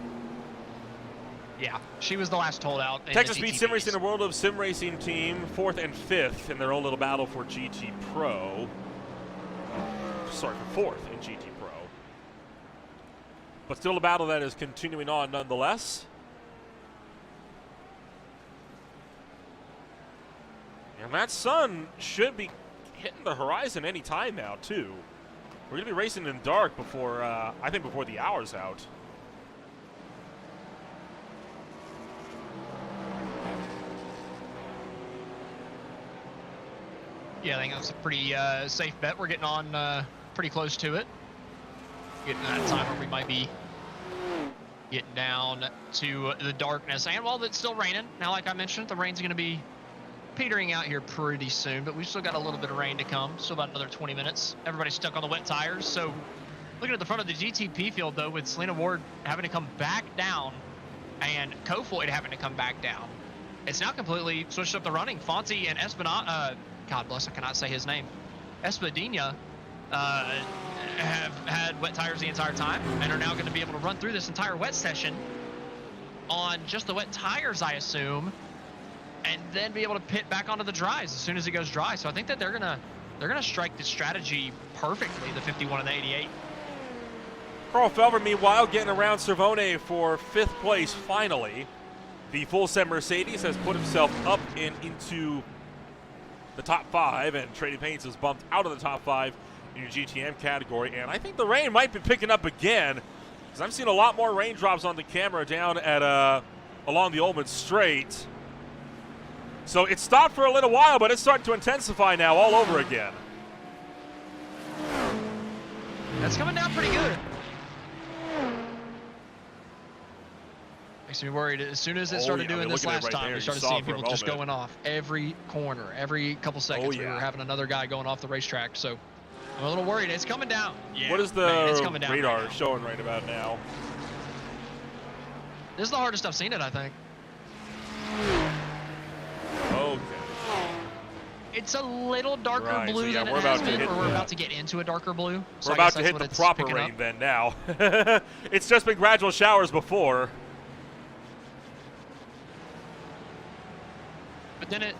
Yeah, she was the last holdout. Texas beat Sim Racing, the World of Sim Racing team, 4th and 5th in their own little battle for GT Pro. Sorry, for 4th in GT Pro. But still a battle that is continuing on nonetheless. And that sun should be hitting the horizon any time now, too. We're going to be racing in dark before, I think before the hour's out. Yeah, I think that's a pretty safe bet. We're getting on pretty close to it. getting that time where we might be getting down to the darkness. And while it's still raining, now like I mentioned, the rain's going to be petering out here pretty soon, but we've still got a little bit of rain to come. Still about another 20 minutes. Everybody's stuck on the wet tires. So looking at the front of the GTP field, though, with Selena Ward having to come back down and Kofoid having to come back down, it's now completely switched up the running. Fonte and Espinal, God bless, I cannot say his name, Espadina, have had wet tires the entire time and are now going to be able to run through this entire wet session on just the wet tires, I assume, and then be able to pit back onto the dries as soon as it goes dry. So I think that they're gonna strike the strategy perfectly, the 51 and the 88. Carl Felver, meanwhile, getting around Cervone for 5th place finally. The full set Mercedes has put himself up and into the top 5, and Trading Paints has bumped out of the top 5 in your GTM category. And I think the rain might be picking up again, because I'm seeing a lot more raindrops on the camera down at along the Ullman Straight. So it stopped for a little while, but it's starting to intensify now all over again. That's coming down pretty good. Makes me worried. As soon as it started doing this last time, we started seeing people just going off every corner, every couple seconds. We were having another guy going off the racetrack. So I'm a little worried. It's coming down. Yeah, what is the radar right showing right about now? This is the hardest I've seen it, I think. Okay. It's a little darker blue than it has been, or we're about to get into a darker blue. So we're about to hit the proper rain then now. It's just been gradual showers before. But then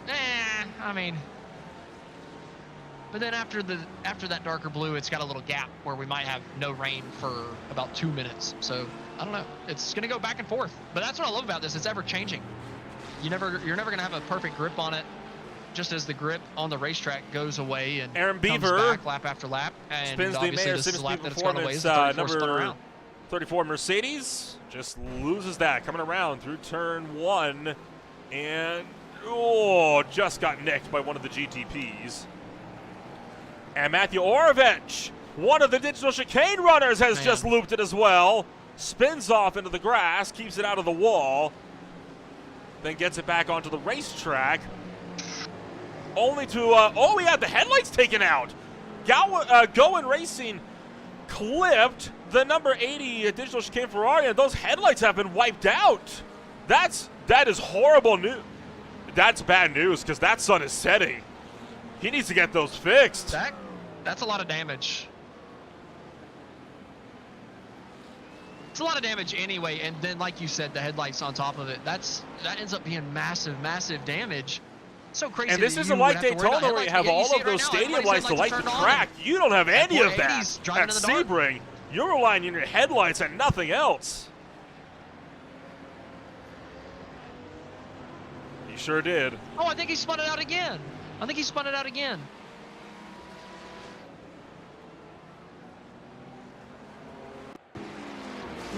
but then after that darker blue, it's got a little gap where we might have no rain for about 2 minutes. So I don't know. It's gonna go back and forth. But that's what I love about this. It's ever changing. You're never gonna have a perfect grip on it. Just as the grip on the racetrack goes away and Aaron comes Beaver back lap after lap, and spins the obviously Mayor this is a lap that it's gone away. This is number 34 Mercedes just loses that coming around through turn 1, and just got nicked by one of the GTPs. And Matthew Orovech, one of the digital chicane runners, has just looped it as well. Spins off into the grass, keeps it out of the wall, then gets it back onto the racetrack. Only to, we had the headlights taken out. Goen Racing clipped the number 80 digital chicane Ferrari, and those headlights have been wiped out. That is horrible news. That's bad news, because that sun is setting. He needs to get those fixed. That's a lot of damage. It's a lot of damage anyway, and then like you said, the headlights on top of it. That ends up being massive, massive damage. So crazy. And this isn't like Daytona where you have all of those stadium lights to light the track. You don't have any of that at Sebring. You're relying on your headlights and nothing else. He sure did. Oh, I think he spun it out again.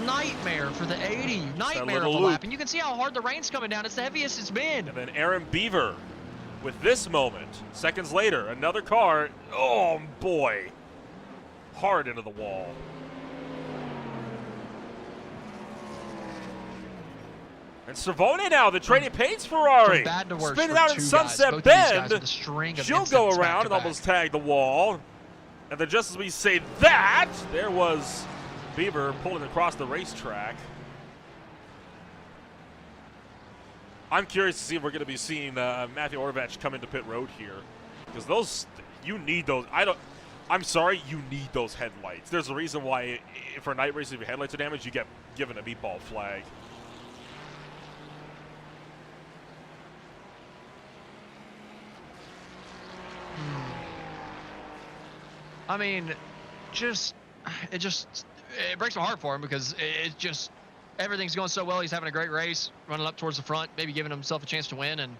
Nightmare for the 80. Nightmare of a lap. And you can see how hard the rain's coming down. It's the heaviest it's been. And then Aaron Beaver with this moment. Seconds later, another car. Oh, boy. Hard into the wall. And Cervone now, the Trading Paints Ferrari. Spinning out in Sunset Bend. She'll go around and almost tag the wall. And then just as we say that, there was Beaver pulling across the racetrack. I'm curious to see if we're going to be seeing Matthew Orovech come into pit road here, because those, you need those. I'm sorry, you need those headlights. There's a reason why for night racing, if your headlights are damaged, you get given a meatball flag. I mean, it breaks my heart for him, because it just, everything's going so well. He's having a great race, running up towards the front, maybe giving himself a chance to win. And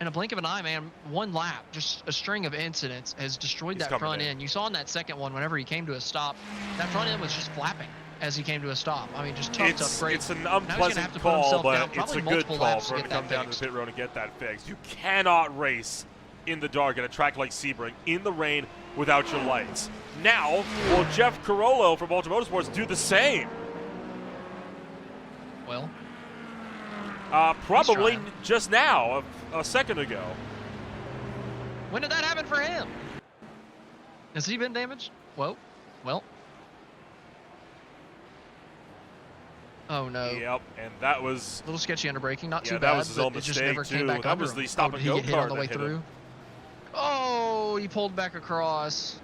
in a blink of an eye, man, one lap, just a string of incidents has destroyed that front end. You saw in that second one, whenever he came to a stop, that front end was just flapping as he came to a stop. I mean, just tough break. It's an unpleasant call, but it's a good call for him to come down to the pit road and get that fixed. You cannot race in the dark at a track like Sebring in the rain without your lights. Now, will Jeff Carollo from Ultra Motorsports do the same? Well, probably just now, a second ago. When did that happen for him? Has he been damaged? Well. Oh no. Yep, and that was a little sketchy under braking, not too bad. That was his own it mistake just never came back that under was him. the stop and go Did he get hit car on the way that hit through? him. Oh, he pulled back across.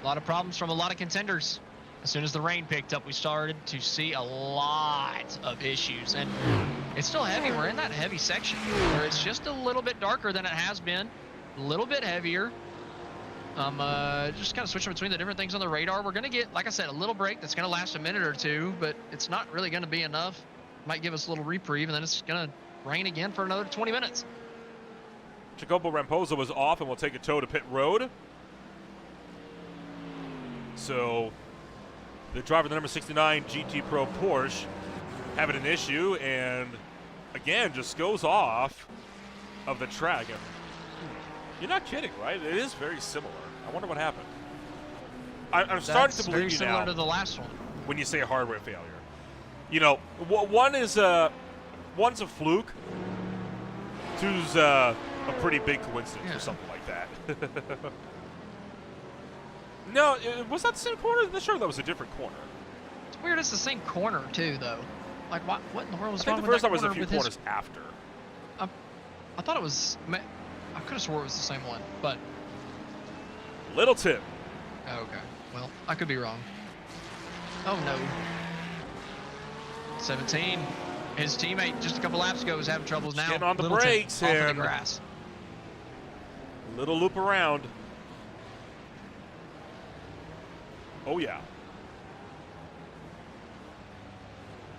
A lot of problems from a lot of contenders. As soon as the rain picked up, we started to see a lot of issues. And it's still heavy. We're in that heavy section where it's just a little bit darker than it has been. A little bit heavier. Just kind of switching between the different things on the radar. We're going to get, like I said, a little break that's going to last a minute or two, but it's not really going to be enough. Might give us a little reprieve, and then it's going to rain again for another 20 minutes. Jacopo Ramposa was off and will take a tow to pit road. So the driver, the number 69 GT Pro Porsche, having an issue and again just goes off of the track. You're not kidding, right? It is very similar. I wonder what happened. I'm starting to believe you now. Very similar to the last one. When you say a hardware failure, you know, one's a fluke. Two's a pretty big coincidence or something like that. No, was that the same corner? I'm sure that was a different corner. It's weird. It's the same corner too, though. Like, what in the world was wrong with that? I think the first time was corner a few corners after. I thought it was. I could have swore it was the same one, but. Littleton. Oh, okay. Well, I could be wrong. Oh no. 17. His teammate just a couple laps ago was having troubles now. Getting on the Littleton brakes off here. of the grass. Little loop around. Oh yeah.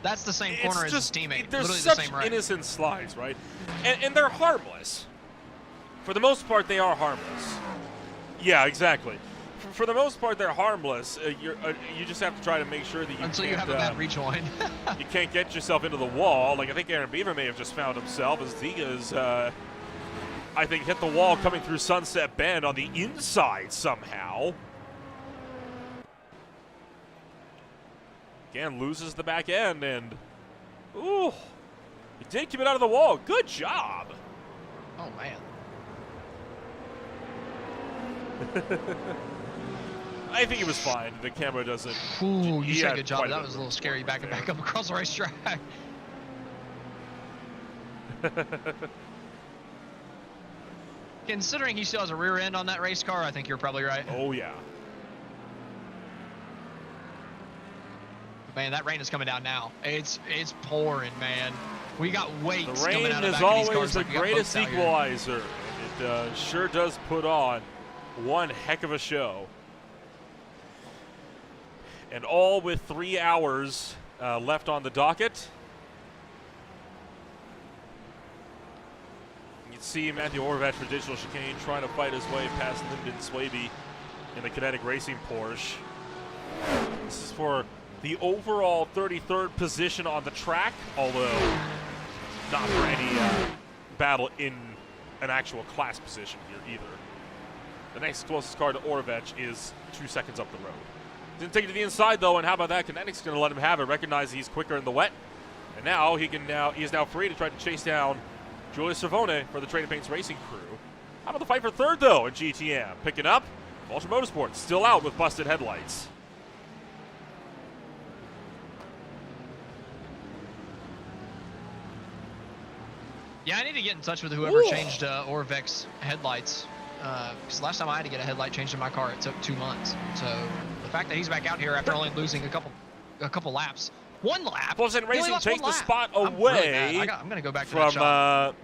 That's the same corner as his teammate. There's Literally such the same right. innocent slides, right? And they're harmless. For the most part, they are harmless. Yeah, exactly. For the most part, they're harmless. You just have to try to make sure that you until can't, you have a bad rejoin. you can't get yourself into the wall. Like I think Aaron Beaver may have just found himself as Ziga's, I think, hit the wall coming through Sunset Bend on the inside somehow. Again, loses the back end, and ooh, he did keep it out of the wall. Good job. Oh man. I think it was fine. The camera doesn't. Ooh, you said had good job. quite That bit was of a little scary room back and there. back up across the racetrack. Considering he still has a rear end on that race car, I think you're probably right. Oh yeah. Man, that rain is coming down now. It's pouring, man. We got weights The rain coming out of is the back of these always cars the like we got greatest boats out here. equalizer. It sure does put on one heck of a show. And all with 3 hours left on the docket. You can see Matthew Orvac for Digital Chicane trying to fight his way past Lyndon Swaby in the Kinetic Racing Porsche. This is for the overall 33rd position on the track, although not for any battle in an actual class position here either. The next closest car to Orvac is 2 seconds up the road. Didn't take it to the inside though, and how about that? Kinetic's going to let him have it. Recognize he's quicker in the wet, and now he is now free to try to chase down Julius Cervone for the Trading Paints Racing crew. How about the fight for third though in GTM? Picking up, Ultra Motorsports still out with busted headlights. Yeah, I need to get in touch with whoever changed Orvac's headlights. Because last time I had to get a headlight changed in my car, it took 2 months. So the fact that he's back out here after only losing a couple laps, 1 lap. Bullsen Racing takes the spot I'm away really I'm gonna go back to that shop.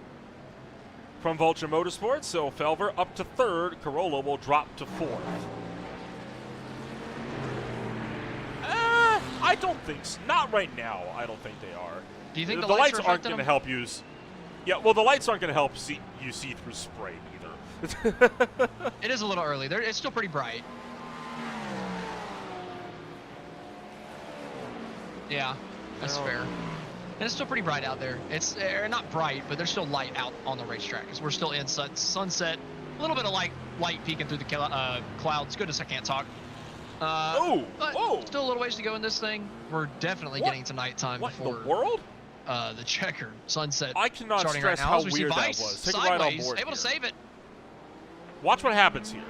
From Vulture Motorsports. So Felver up to 3rd. Corolla will drop to 4th. I don't think so. Not right now. I don't think they are. Do you think the the lights are aren't going to help you? Yeah, well, the lights aren't going to help you see through spray either. It is a little early. It's still pretty bright. Yeah, that's Well, fair. And it's still pretty bright out there. It's not bright, but there's still light out on the racetrack because we're still in sunset. A little bit of light peeking through the clouds. Goodness, I can't talk. But still a little ways to go in this thing. We're definitely getting to nighttime before in the world? The checkered sunset. I cannot starting stress right now. how As we see weird that Vice was. Take a ride on sideways, board able to here. save it. Watch what happens here.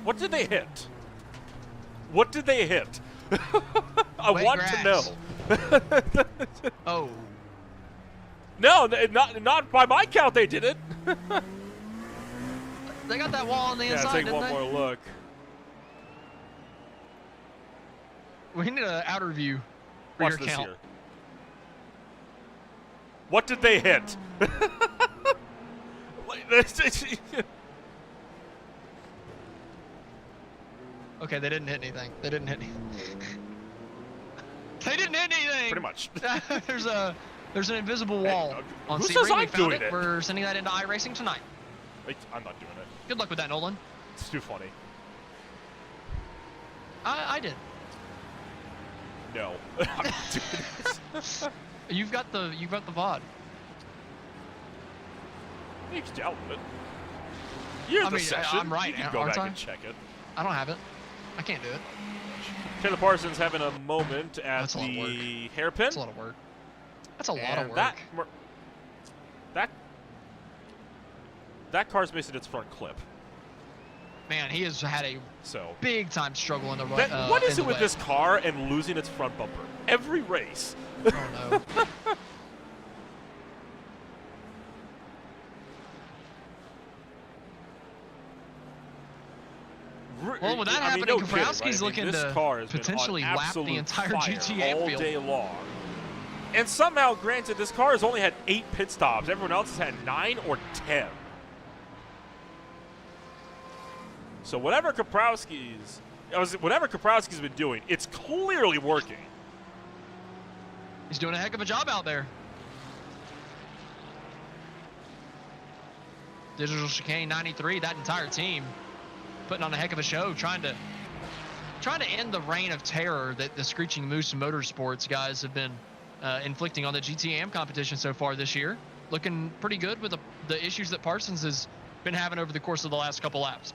What did they hit? What did they hit? I Wet want grass. to know. Oh, No, not by my count. They didn't. they got that wall on the Yeah, inside, take didn't one they? more look. We need an outer view for Watch your this count. here. What did they hit? Like this. Okay, they didn't hit anything. They didn't hit anything. They didn't hit anything. Pretty much. There's an invisible wall on who Sebring. says We I'm found doing it? We're sending that into iRacing tonight. Wait, I'm not doing it. Good luck with that, Nolan. It's too funny. I did. No, I'm not doing this. You've got the VOD. You can download it. You're I the mean, session. I'm right, You can go aren't back I? and check it. I don't have it. I can't do it. Taylor Parsons having a moment at That's a lot of the hairpin. That's a lot of work. That's a lot of And work. that car's missing its front clip. Man, he has had a So big time struggle in the what is in it the with wet. this car and losing its front bumper every race? Oh no. Well, with that happening, no kidding, Kaprowski's right? I mean, looking this to car has been potentially on lap the absolute entire fire GTA all field. day long. And somehow, granted, this car has only had 8 pit stops. Everyone else has had 9 or 10. So whatever Kaprowski's been doing, it's clearly working. He's doing a heck of a job out there. Digital Chicane 93, that entire team putting on a heck of a show, trying to end the reign of terror that the Screeching Moose Motorsports guys have been inflicting on the GTM competition so far this year. Looking pretty good with the issues that Parsons has been having over the course of the last couple laps.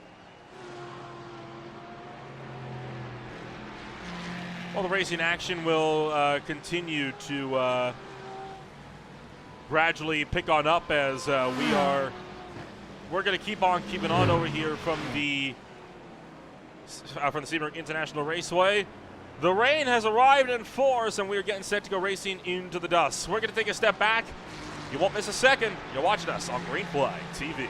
Well, the racing action will continue to gradually pick on up as we're going to keep on keeping on over here from the Sebring International Raceway. The rain has arrived in force, and we are getting set to go racing into the dust. We're going to take a step back. You won't miss a second. You're watching us on Green Flag TV.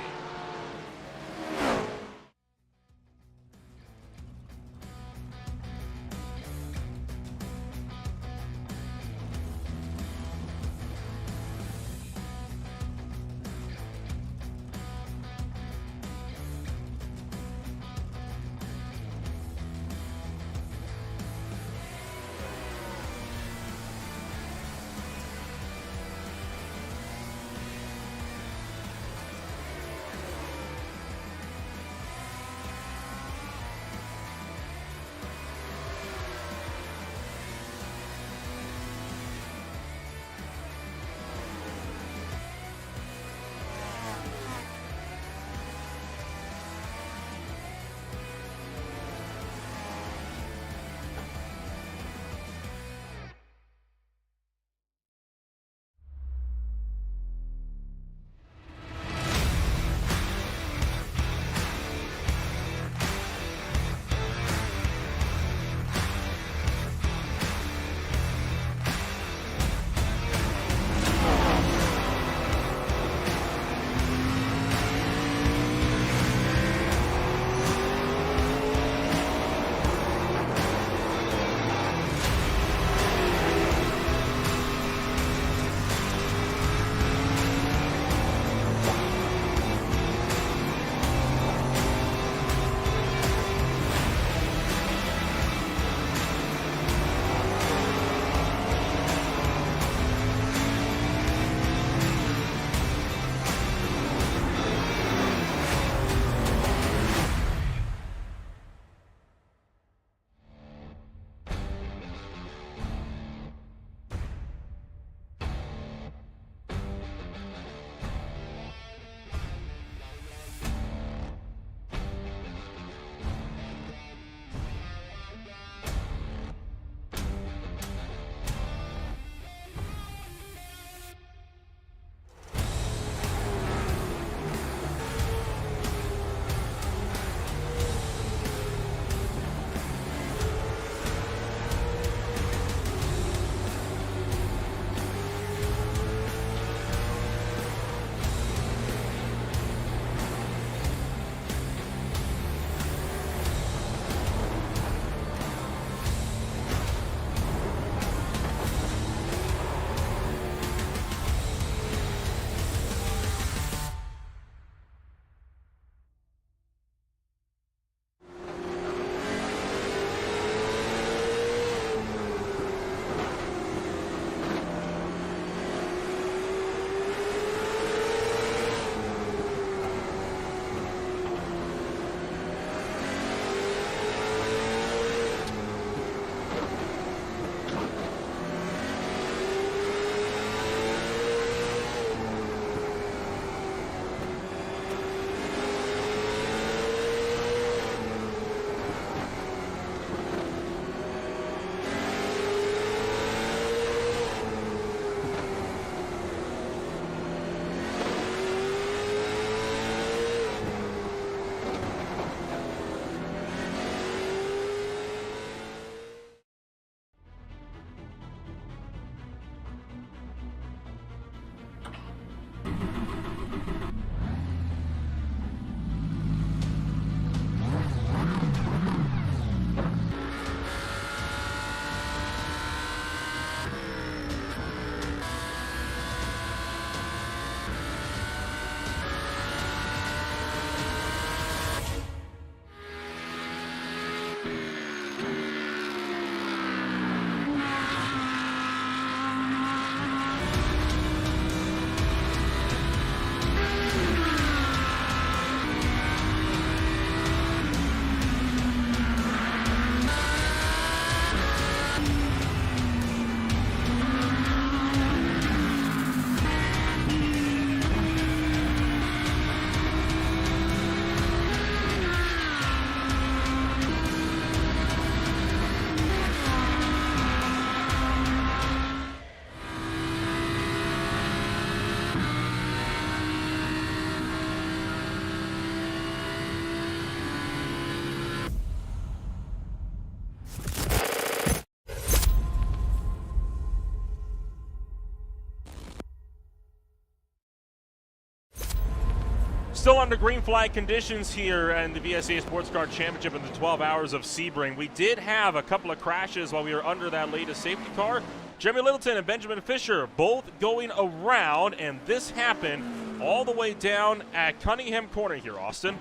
still under green flag conditions here in the VSCA Sports Car Championship in the 12 hours of Sebring. We did have a couple of crashes while we were under that latest safety car. Jeremy Littleton and Benjamin Fisher both going around, and this happened all the way down at Cunningham Corner here, Austin.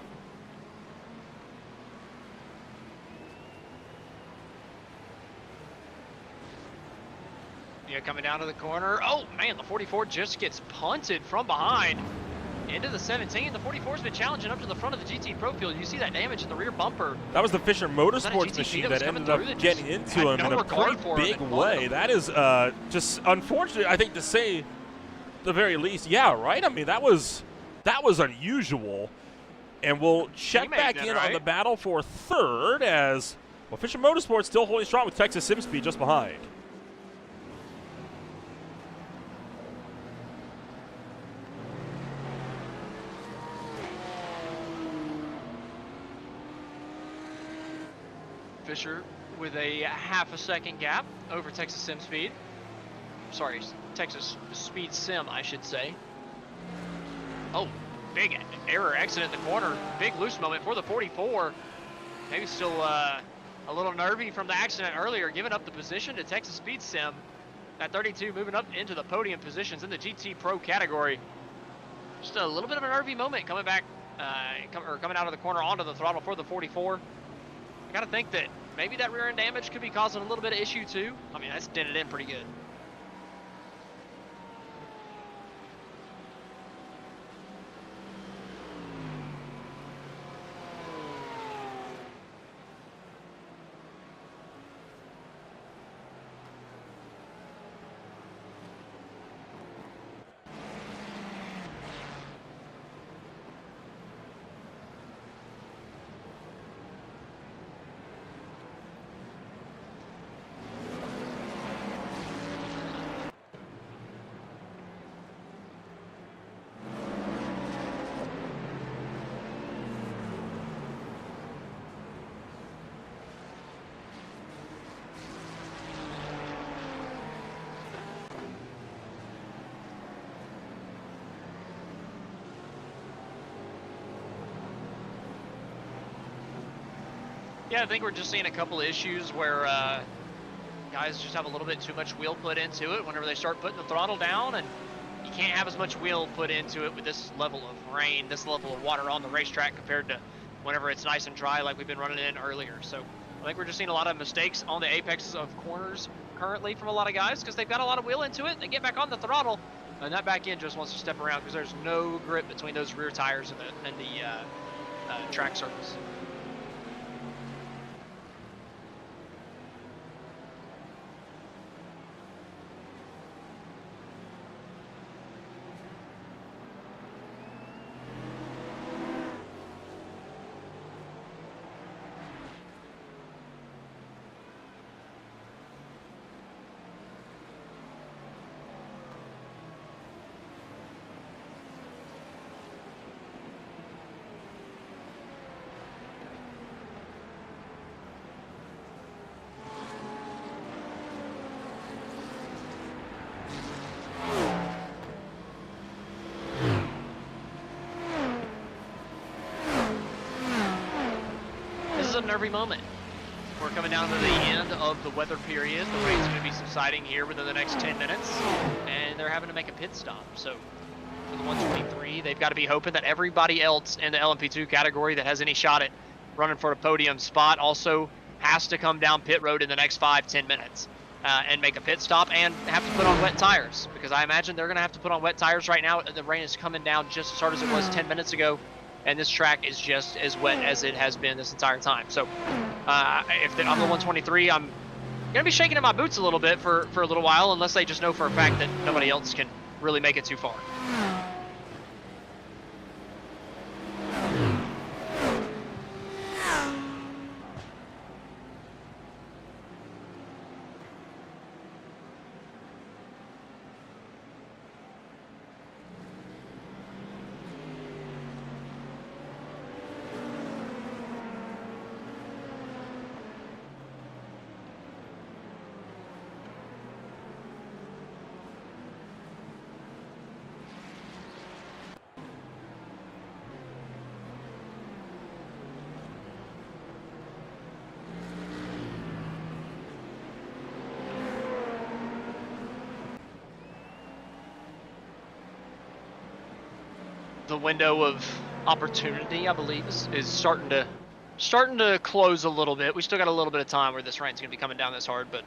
Yeah, coming down to the corner. Oh, man, the 44 just gets punted from behind into the 17. The 44's been challenging up to the front of the GT Pro field. You see that damage in the rear bumper. That was the Fisher Motorsports machine that ended up getting into him in a pretty big way. That is just unfortunate, I think, to say the very least. Yeah, right? I mean, that was unusual. And we'll check back in on the battle for third as, well, Fisher Motorsports still holding strong with Texas Sim Speed just behind. Fisher with a half a second gap over Texas Sim Speed. Sorry, Texas Speed Sim, I should say. Oh, big error exit in the corner. Big loose moment for the 44. Maybe still a little nervy from the accident earlier, giving up the position to Texas Speed Sim. That 32 moving up into the podium positions in the GT Pro category. Just a little bit of a nervy moment coming back, coming out of the corner onto the throttle for the 44. I gotta think that maybe that rear end damage could be causing a little bit of issue too. I mean, that's dented in pretty good. Yeah, I think we're just seeing a couple of issues where guys just have a little bit too much wheel put into it whenever they start putting the throttle down, and you can't have as much wheel put into it with this level of rain, this level of water on the racetrack compared to whenever it's nice and dry like we've been running in earlier. So I think we're just seeing a lot of mistakes on the apexes of corners currently from a lot of guys because they've got a lot of wheel into it. They get back on the throttle, and that back end just wants to step around because there's no grip between those rear tires and the track surface. A nervy moment. We're coming down to the end of the weather period. The rain's going to be subsiding here within the next 10 minutes, and they're having to make a pit stop. So for the 123, they've got to be hoping that everybody else in the LMP2 category that has any shot at running for a podium spot also has to come down pit road in the next 5-10 minutes and make a pit stop and have to put on wet tires, because I imagine they're going to have to put on wet tires right now. The rain is coming down just as hard as it was 10 minutes ago. And this track is just as wet as it has been this entire time. So I'm the 123, I'm going to be shaking in my boots a little bit for a little while, unless they just know for a fact that nobody else can really make it too far. the window of opportunity, I believe, is starting to close a little bit. We still got a little bit of time where this rain's going to be coming down this hard, but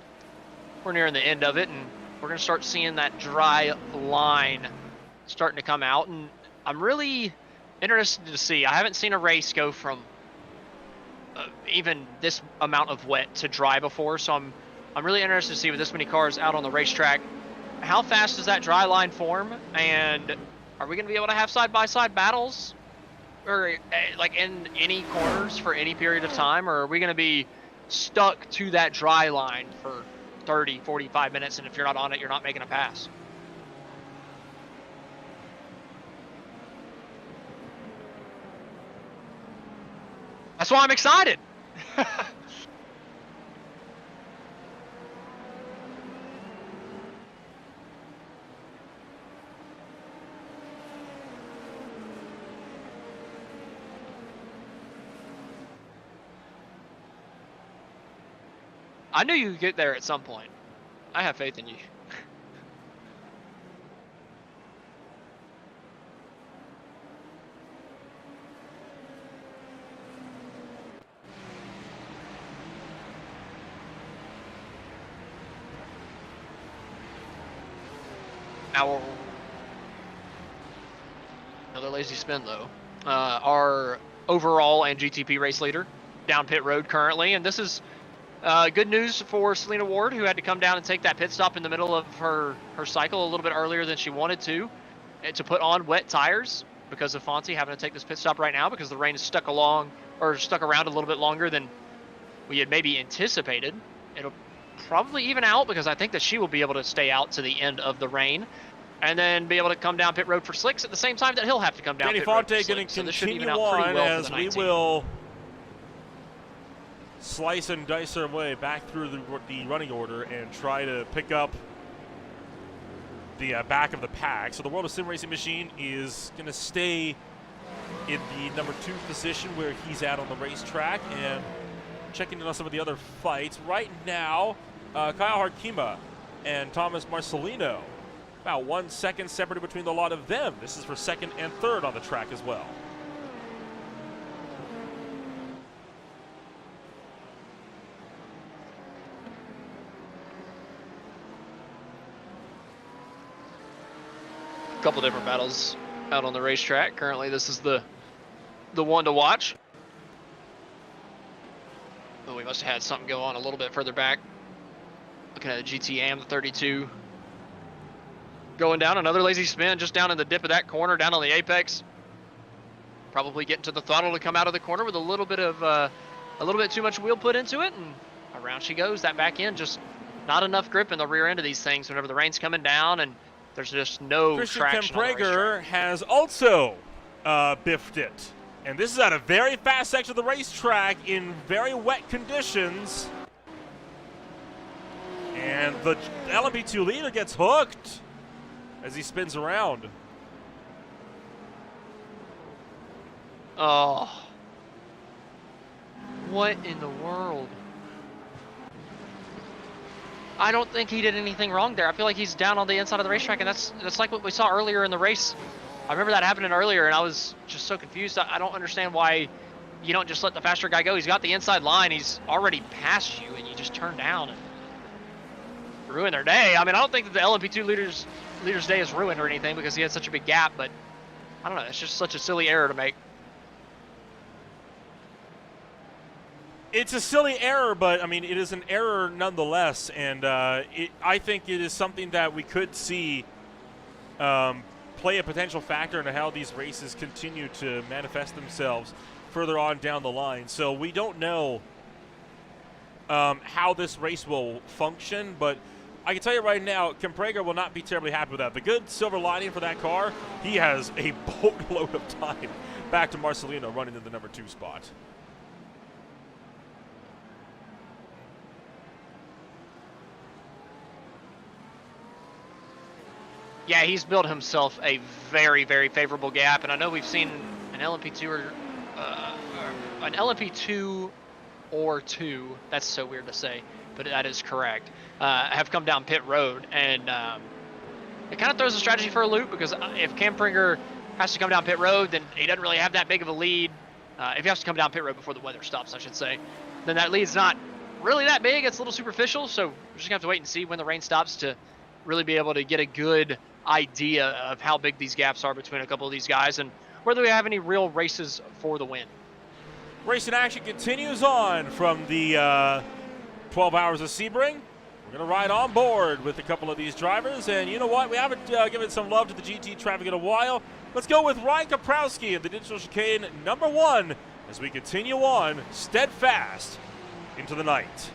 we're nearing the end of it, and we're going to start seeing that dry line starting to come out. And I'm really interested to see. I haven't seen a race go from even this amount of wet to dry before, so I'm really interested to see with this many cars out on the racetrack, how fast does that dry line form, and are we going to be able to have side-by-side battles, or like in any corners for any period of time, or are we going to be stuck to that dry line for 30, 45 minutes, and if you're not on it, you're not making a pass? That's why I'm excited. I knew you would get there at some point. I have faith in you. Now, another lazy spin though. Our overall and GTP race leader down pit road currently, and this is good news for Selena Ward, who had to come down and take that pit stop in the middle of her cycle a little bit earlier than she wanted to put on wet tires because of Fonte having to take this pit stop right now because the rain is stuck around a little bit longer than we had maybe anticipated. It'll probably even out because I think that she will be able to stay out to the end of the rain and then be able to come down pit road for slicks at the same time that he'll have to come down Danny pit road Fonte for going slicks. to So this should even continue out pretty on well as for the we 19. will slice and dice our way back through the running order and try to pick up the back of the pack. So the World of Sim Racing Machine is going to stay in the number 2 position where he's at on the racetrack, and checking in on some of the other fights. Right now, Kyle Harkima and Thomas Marcelino, about 1 second separated between the lot of them. This is for 2nd and 3rd on the track as well. A couple different battles out on the racetrack. Currently, this is the one to watch. Oh, we must have had something go on a little bit further back. Looking at the GTM, the 32. Going down, another lazy spin just down in the dip of that corner, down on the apex. Probably getting to the throttle to come out of the corner with a little bit too much wheel put into it, and around she goes. That back end, just not enough grip in the rear end of these things whenever the rain's coming down and there's just no Christian traction on the Kempreger racetrack. has also biffed it. And this is at a very fast section of the racetrack in very wet conditions. And the LMP2 leader gets hooked as he spins around. Oh. What in the world? I don't think he did anything wrong there. I feel like he's down on the inside of the racetrack, and that's like what we saw earlier in the race. I remember that happening earlier, and I was just so confused. I don't understand why you don't just let the faster guy go. He's got the inside line. He's already past you, and you just turn down and ruin their day. I mean, I don't think that the LMP2 leader's day is ruined or anything because he had such a big gap, but I don't know. It's just such a silly error to make. It's a silly error, but I mean, it is an error nonetheless, and I think it is something that we could see play a potential factor into how these races continue to manifest themselves further on down the line. So we don't know how this race will function, but I can tell you right now, Kempreger will not be terribly happy with that. The good silver lining for that car, he has a boatload of time back to Marcelino running in the number 2 spot. Yeah, he's built himself a very, very favorable gap, and I know we've seen an LMP2 or 2. That's so weird to say, but that is correct. Have come down pit road, and it kind of throws the strategy for a loop because if Kempreger has to come down pit road, then he doesn't really have that big of a lead. If he has to come down pit road before the weather stops, I should say, then that lead's not really that big. It's a little superficial, so we're just gonna have to wait and see when the rain stops to really be able to get a good idea of how big these gaps are between a couple of these guys and whether we have any real races for the win. Racing action continues on from the 12 hours of Sebring. We're going to ride on board with a couple of these drivers, and you know what? We haven't given some love to the GT traffic in a while. Let's go with Ryan Kaprowski of the Digital Chicane #1 as we continue on steadfast into the night.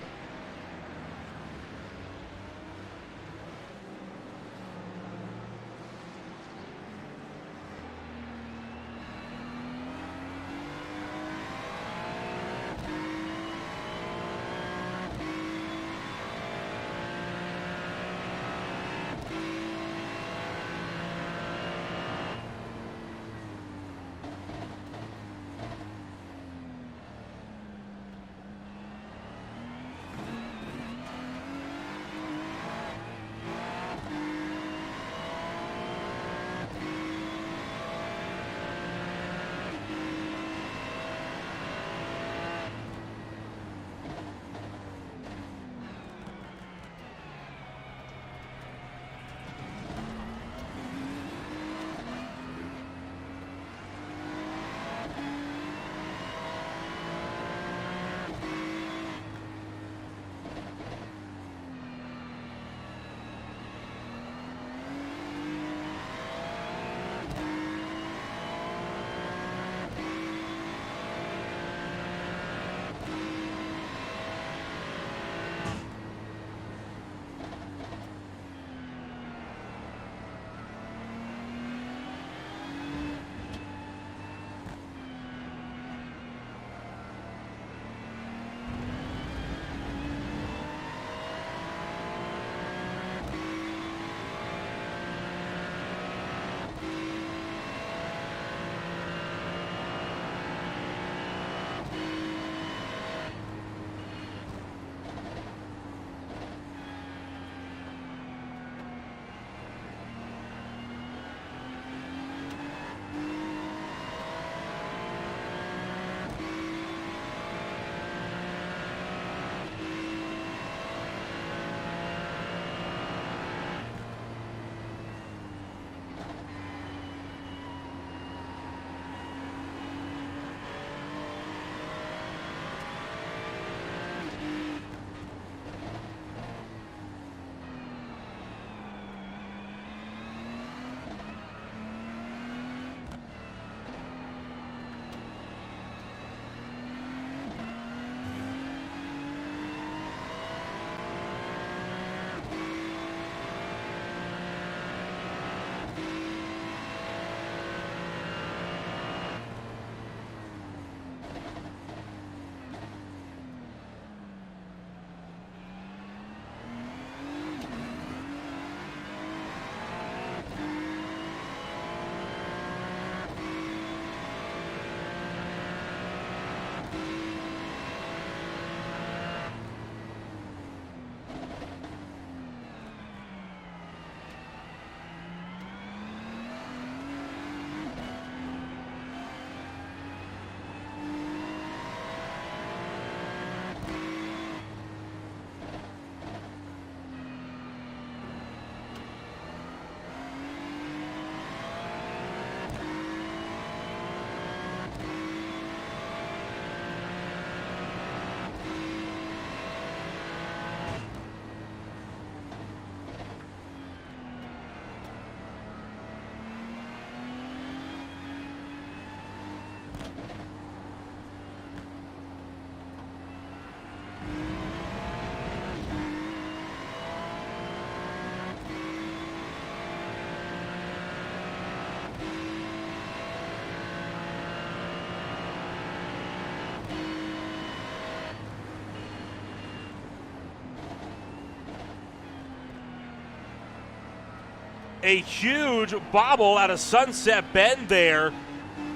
A huge bobble out of Sunset Bend there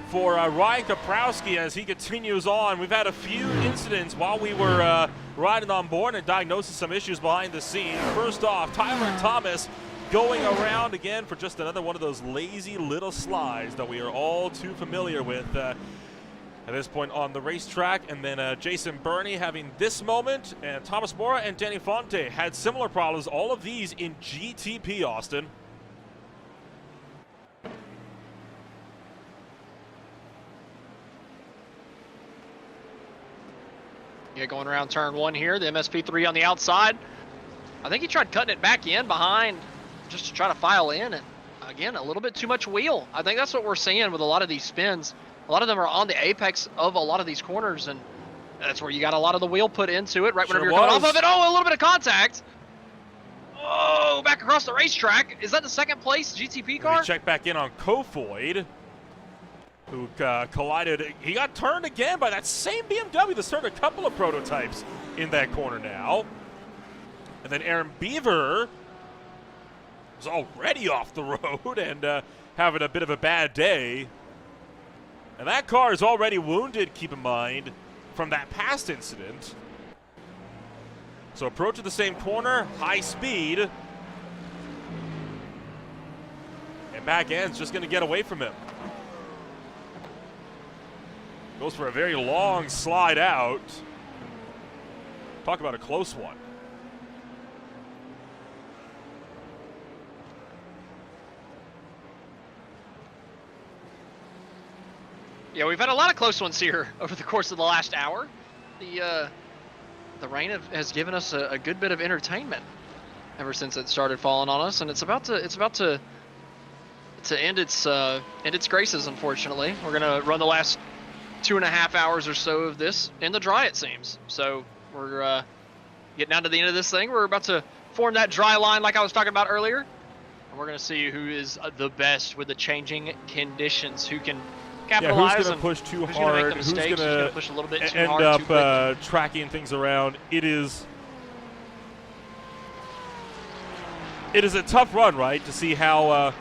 for Ryan Kaprowski as he continues on. We've had a few incidents while we were riding on board and diagnosing some issues behind the scenes. First off, Tyler Thomas going around again for just another one of those lazy little slides that we are all too familiar with at this point on the racetrack. And then Jason Burney having this moment, and Thomas Mora and Danny Fonte had similar problems, all of these in GTP, Austin. Yeah, going around turn 1 here, the MSP3 on the outside. I think he tried cutting it back in behind just to try to file in, and again, a little bit too much wheel. I think that's what we're seeing with a lot of these spins. A lot of them are on the apex of a lot of these corners, and that's where you got a lot of the wheel put into it right whenever you're coming off of it. Oh, a little bit of contact. Oh, back across the racetrack. Is that the second place GTP car? We check back in on Kofoid, who collided. He got turned again by that same BMW that's turned a couple of prototypes in that corner now. And then Aaron Beaver was already off the road and having a bit of a bad day. And that car is already wounded, keep in mind, from that past incident. So approaching the same corner, high speed. And back end's just going to get away from him. Goes for a very long slide out. Talk about a close one. Yeah, we've had a lot of close ones here over the course of the last hour. The rain has given us a good bit of entertainment ever since it started falling on us, and it's about to end its graces. Unfortunately, we're gonna run the last 2.5 hours or so of this in the dry, it seems. So we're getting down to the end of this thing. We're about to form that dry line like I was talking about earlier, and we're gonna see who is the best with the changing conditions, who can capitalize. Yeah, who's going to push too hard? Who's going to push a little bit too end hard, up tracking things around? It is a tough run, right, to see how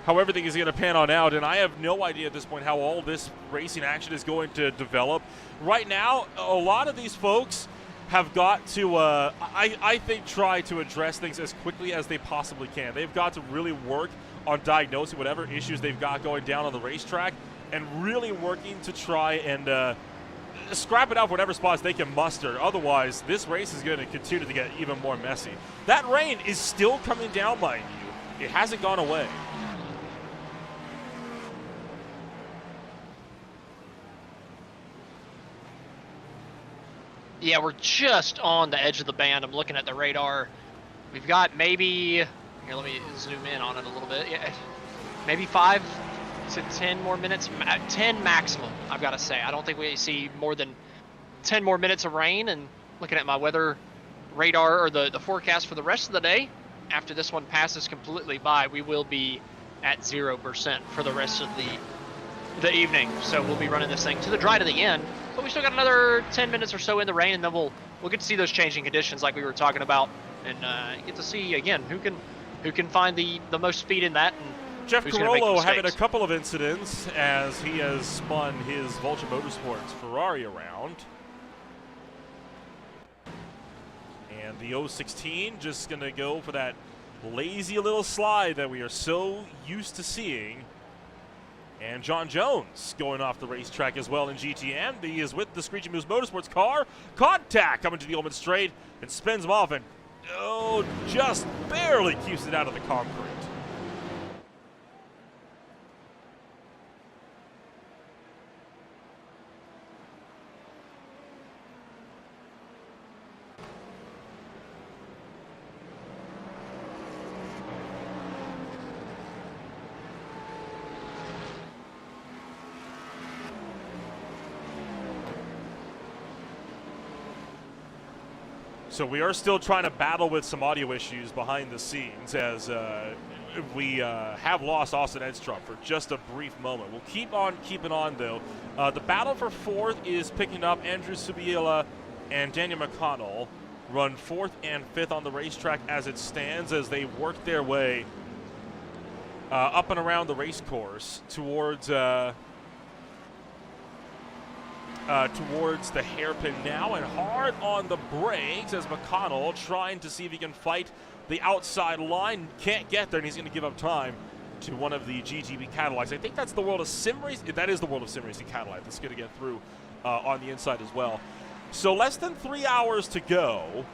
everything is going to pan on out, and I have no idea at this point how all this racing action is going to develop. Right now, a lot of these folks have got to, I think, try to address things as quickly as they possibly can. They've got to really work on diagnosing whatever issues they've got going down on the racetrack and really working to try and scrap it out whatever spots they can muster. Otherwise, this race is going to continue to get even more messy. That rain is still coming down, mind you. It hasn't gone away. Yeah, we're just on the edge of the band. I'm looking at the radar. We've got maybe, here, let me zoom in on it a little bit. Yeah, maybe 5 to 10 more minutes, 10 maximum, I've got to say. I don't think we see more than 10 more minutes of rain. And looking at my weather radar, or the forecast for the rest of the day, after this one passes completely by, we will be at 0% for the rest of the evening. So we'll be running this thing to the dry to the end. But we still got another 10 minutes or so in the rain, and then we'll get to see those changing conditions like we were talking about, and get to see again who can find the most speed in that. And Jeff who's gonna make the Carollo having a mistakes. couple of incidents as he has spun his Vulture Motorsports Ferrari around. And the 016 just going to go for that lazy little slide that we are so used to seeing. And John Jones going off the racetrack as well in GTM. He is with the Screeching Moose Motorsports car. Contact coming to the Omen straight and spins him off and just barely keeps it out of the concrete. So we are still trying to battle with some audio issues behind the scenes as we have lost Austin Edstrom for just a brief moment. We'll keep on keeping on, though. The battle for fourth is picking up. Andrew Subiela and Daniel McConnell run fourth and fifth on the racetrack as it stands, as they work their way up and around the race course towards towards the hairpin now, and hard on the brakes as McConnell trying to see if he can fight the outside line. Can't get there, and he's going to give up time to one of the GTB Cadillacs. I think that's the World of Sim Racing. That is the World of Sim Racing Cadillac that's going to get through on the inside as well. So less than 3 hours to go,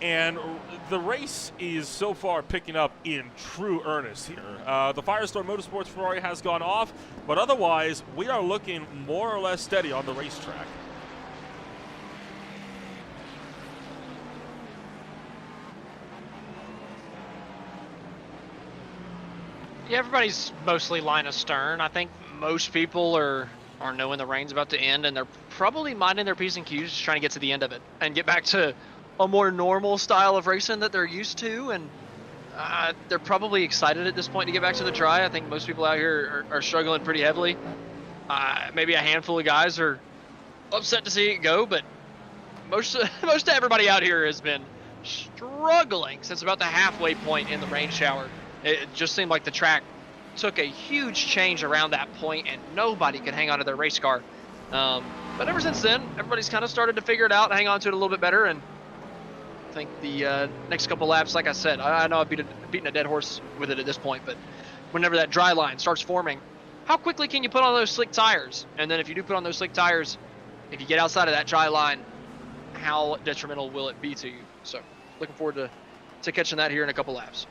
and the race is so far picking up in true earnest here. The Firestone Motorsports Ferrari has gone off, but otherwise we are looking more or less steady on the racetrack. Yeah, everybody's mostly line astern. I think most people are knowing the rain's about to end, and they're probably minding their P's and Q's, just trying to get to the end of it and get back to a more normal style of racing that they're used to. And they're probably excited at this point to get back to the dry. I think most people out here are struggling pretty heavily. Maybe a handful of guys are upset to see it go, but most everybody out here has been struggling since about the halfway point in the rain shower. It just seemed like the track took a huge change around that point, and nobody could hang on to their race car. But ever since then, everybody's kind of started to figure it out, hang on to it a little bit better, and I think the next couple laps, like I said, I know I've beaten a dead horse with it at this point, but whenever that dry line starts forming, how quickly can you put on those slick tires? And then if you do put on those slick tires, if you get outside of that dry line, how detrimental will it be to you? So looking forward to catching that here in a couple laps.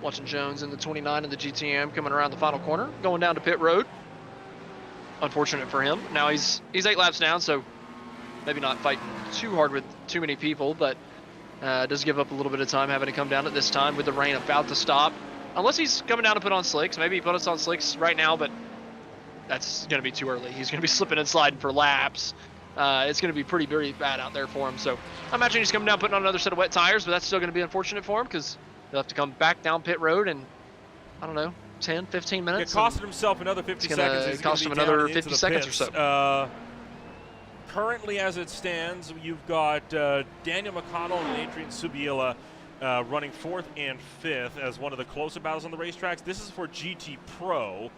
Watching Jones in the 29 and the GTM coming around the final corner, going down to pit road. Unfortunate for him. Now he's 8 laps down, so maybe not fighting too hard with too many people, but does give up a little bit of time having to come down at this time with the rain about to stop. Unless he's coming down to put on slicks. Maybe he put us on slicks right now, but that's going to be too early. He's going to be slipping and sliding for laps. It's going to be pretty bad out there for him. So I imagine he's coming down putting on another set of wet tires, but that's still going to be unfortunate for him because he'll have to come back down pit road in, I don't know, 10, 15 minutes. It costed himself another 50 seconds. It cost him another 50 seconds or so. Currently, as it stands, you've got Daniel McConnell and Adrian Subiela running 4th and 5th as one of the closer battles on the racetracks. This is for GT Pro,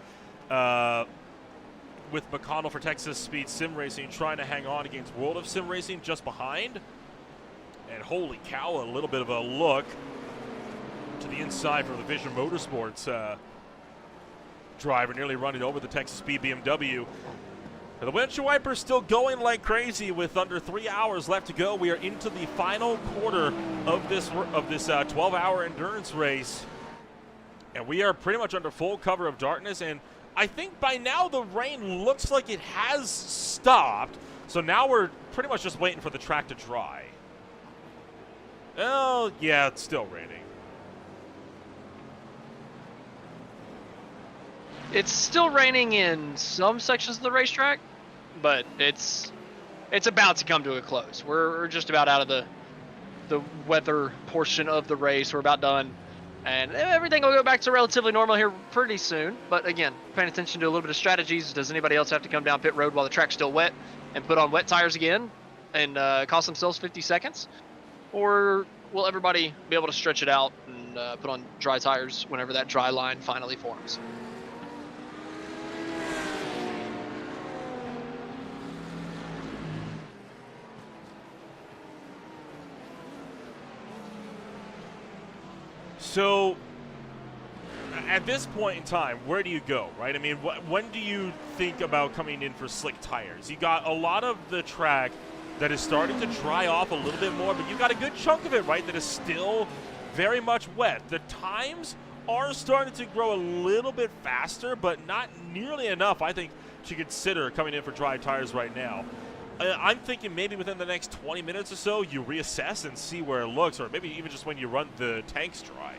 with McConnell for Texas Speed Sim Racing trying to hang on against World of Sim Racing just behind. And holy cow, a little bit of a look to the inside from the Vision Motorsports driver, nearly running over the Texas Speed BMW. And the windshield wipers still going like crazy with under 3 hours left to go. We are into the final quarter of this 12-hour endurance race, and we are pretty much under full cover of darkness. And I think by now the rain looks like it has stopped. So now we're pretty much just waiting for the track to dry. Oh yeah, it's still raining. It's still raining in some sections of the racetrack, but it's about to come to a close. We're just about out of the weather portion of the race. We're about done, and everything will go back to relatively normal here pretty soon. But again, paying attention to a little bit of strategies. Does anybody else have to come down pit road while the track's still wet and put on wet tires again and cost themselves 50 seconds? Or will everybody be able to stretch it out and put on dry tires whenever that dry line finally forms? So, at this point in time, where do you go, right? I mean, when do you think about coming in for slick tires? You got a lot of the track that is starting to dry off a little bit more, but you got a good chunk of it, right, that is still very much wet. The times are starting to grow a little bit faster, but not nearly enough, I think, to consider coming in for dry tires right now. I'm thinking maybe within the next 20 minutes or so, you reassess and see where it looks, or maybe even just when you run the tanks dry.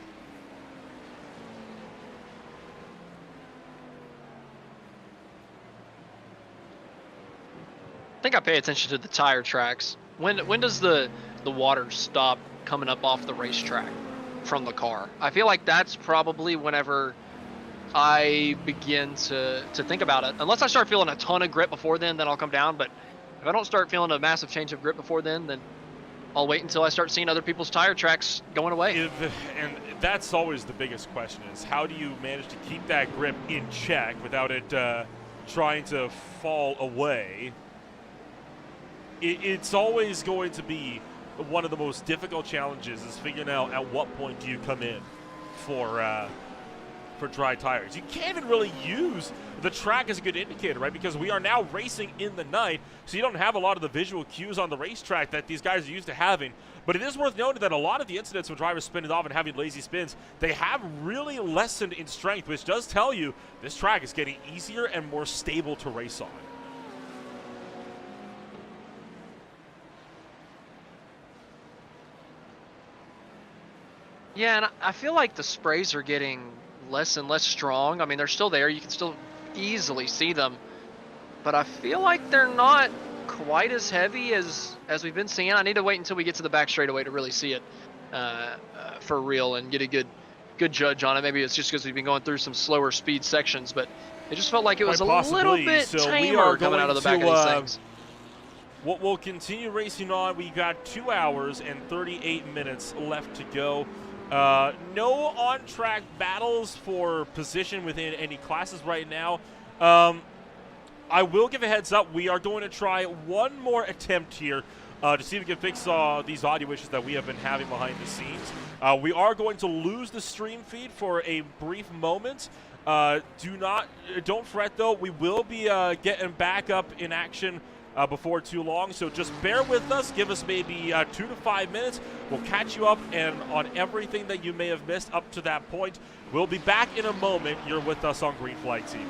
I think I pay attention to the tire tracks. When does the water stop coming up off the racetrack from the car? I feel like that's probably whenever I begin to think about it. Unless I start feeling a ton of grip before then I'll come down. But if I don't start feeling a massive change of grip before then I'll wait until I start seeing other people's tire tracks going away. And that's always the biggest question, is how do you manage to keep that grip in check without it trying to fall away? It's always going to be one of the most difficult challenges, is figuring out at what point do you come in for dry tires. You can't even really use the track as a good indicator, right? Because we are now racing in the night, so you don't have a lot of the visual cues on the racetrack that these guys are used to having. But it is worth noting that a lot of the incidents with drivers spinning off and having lazy spins, they have really lessened in strength, which does tell you this track is getting easier and more stable to race on. Yeah, and I feel like the sprays are getting less and less strong. I mean, they're still there. You can still easily see them. But I feel like they're not quite as heavy as we've been seeing. I need to wait until we get to the back straightaway to really see it for real and get a good judge on it. Maybe it's just because we've been going through some slower speed sections, but it just felt like it was a little bit tamer coming out of the back of these things. We'll continue racing on. We got 2 hours and 38 minutes left to go. No on-track battles for position within any classes right now. I will give a heads up. We are going to try one more attempt here to see if we can fix these audio issues that we have been having behind the scenes. We are going to lose the stream feed for a brief moment. Don't fret though. We will be getting back up in action before too long, so just bear with us. Give us maybe 2 to 5 minutes. We'll catch you up and on everything that you may have missed up to that point. We'll be back in a moment. You're with us on Green Flag TV.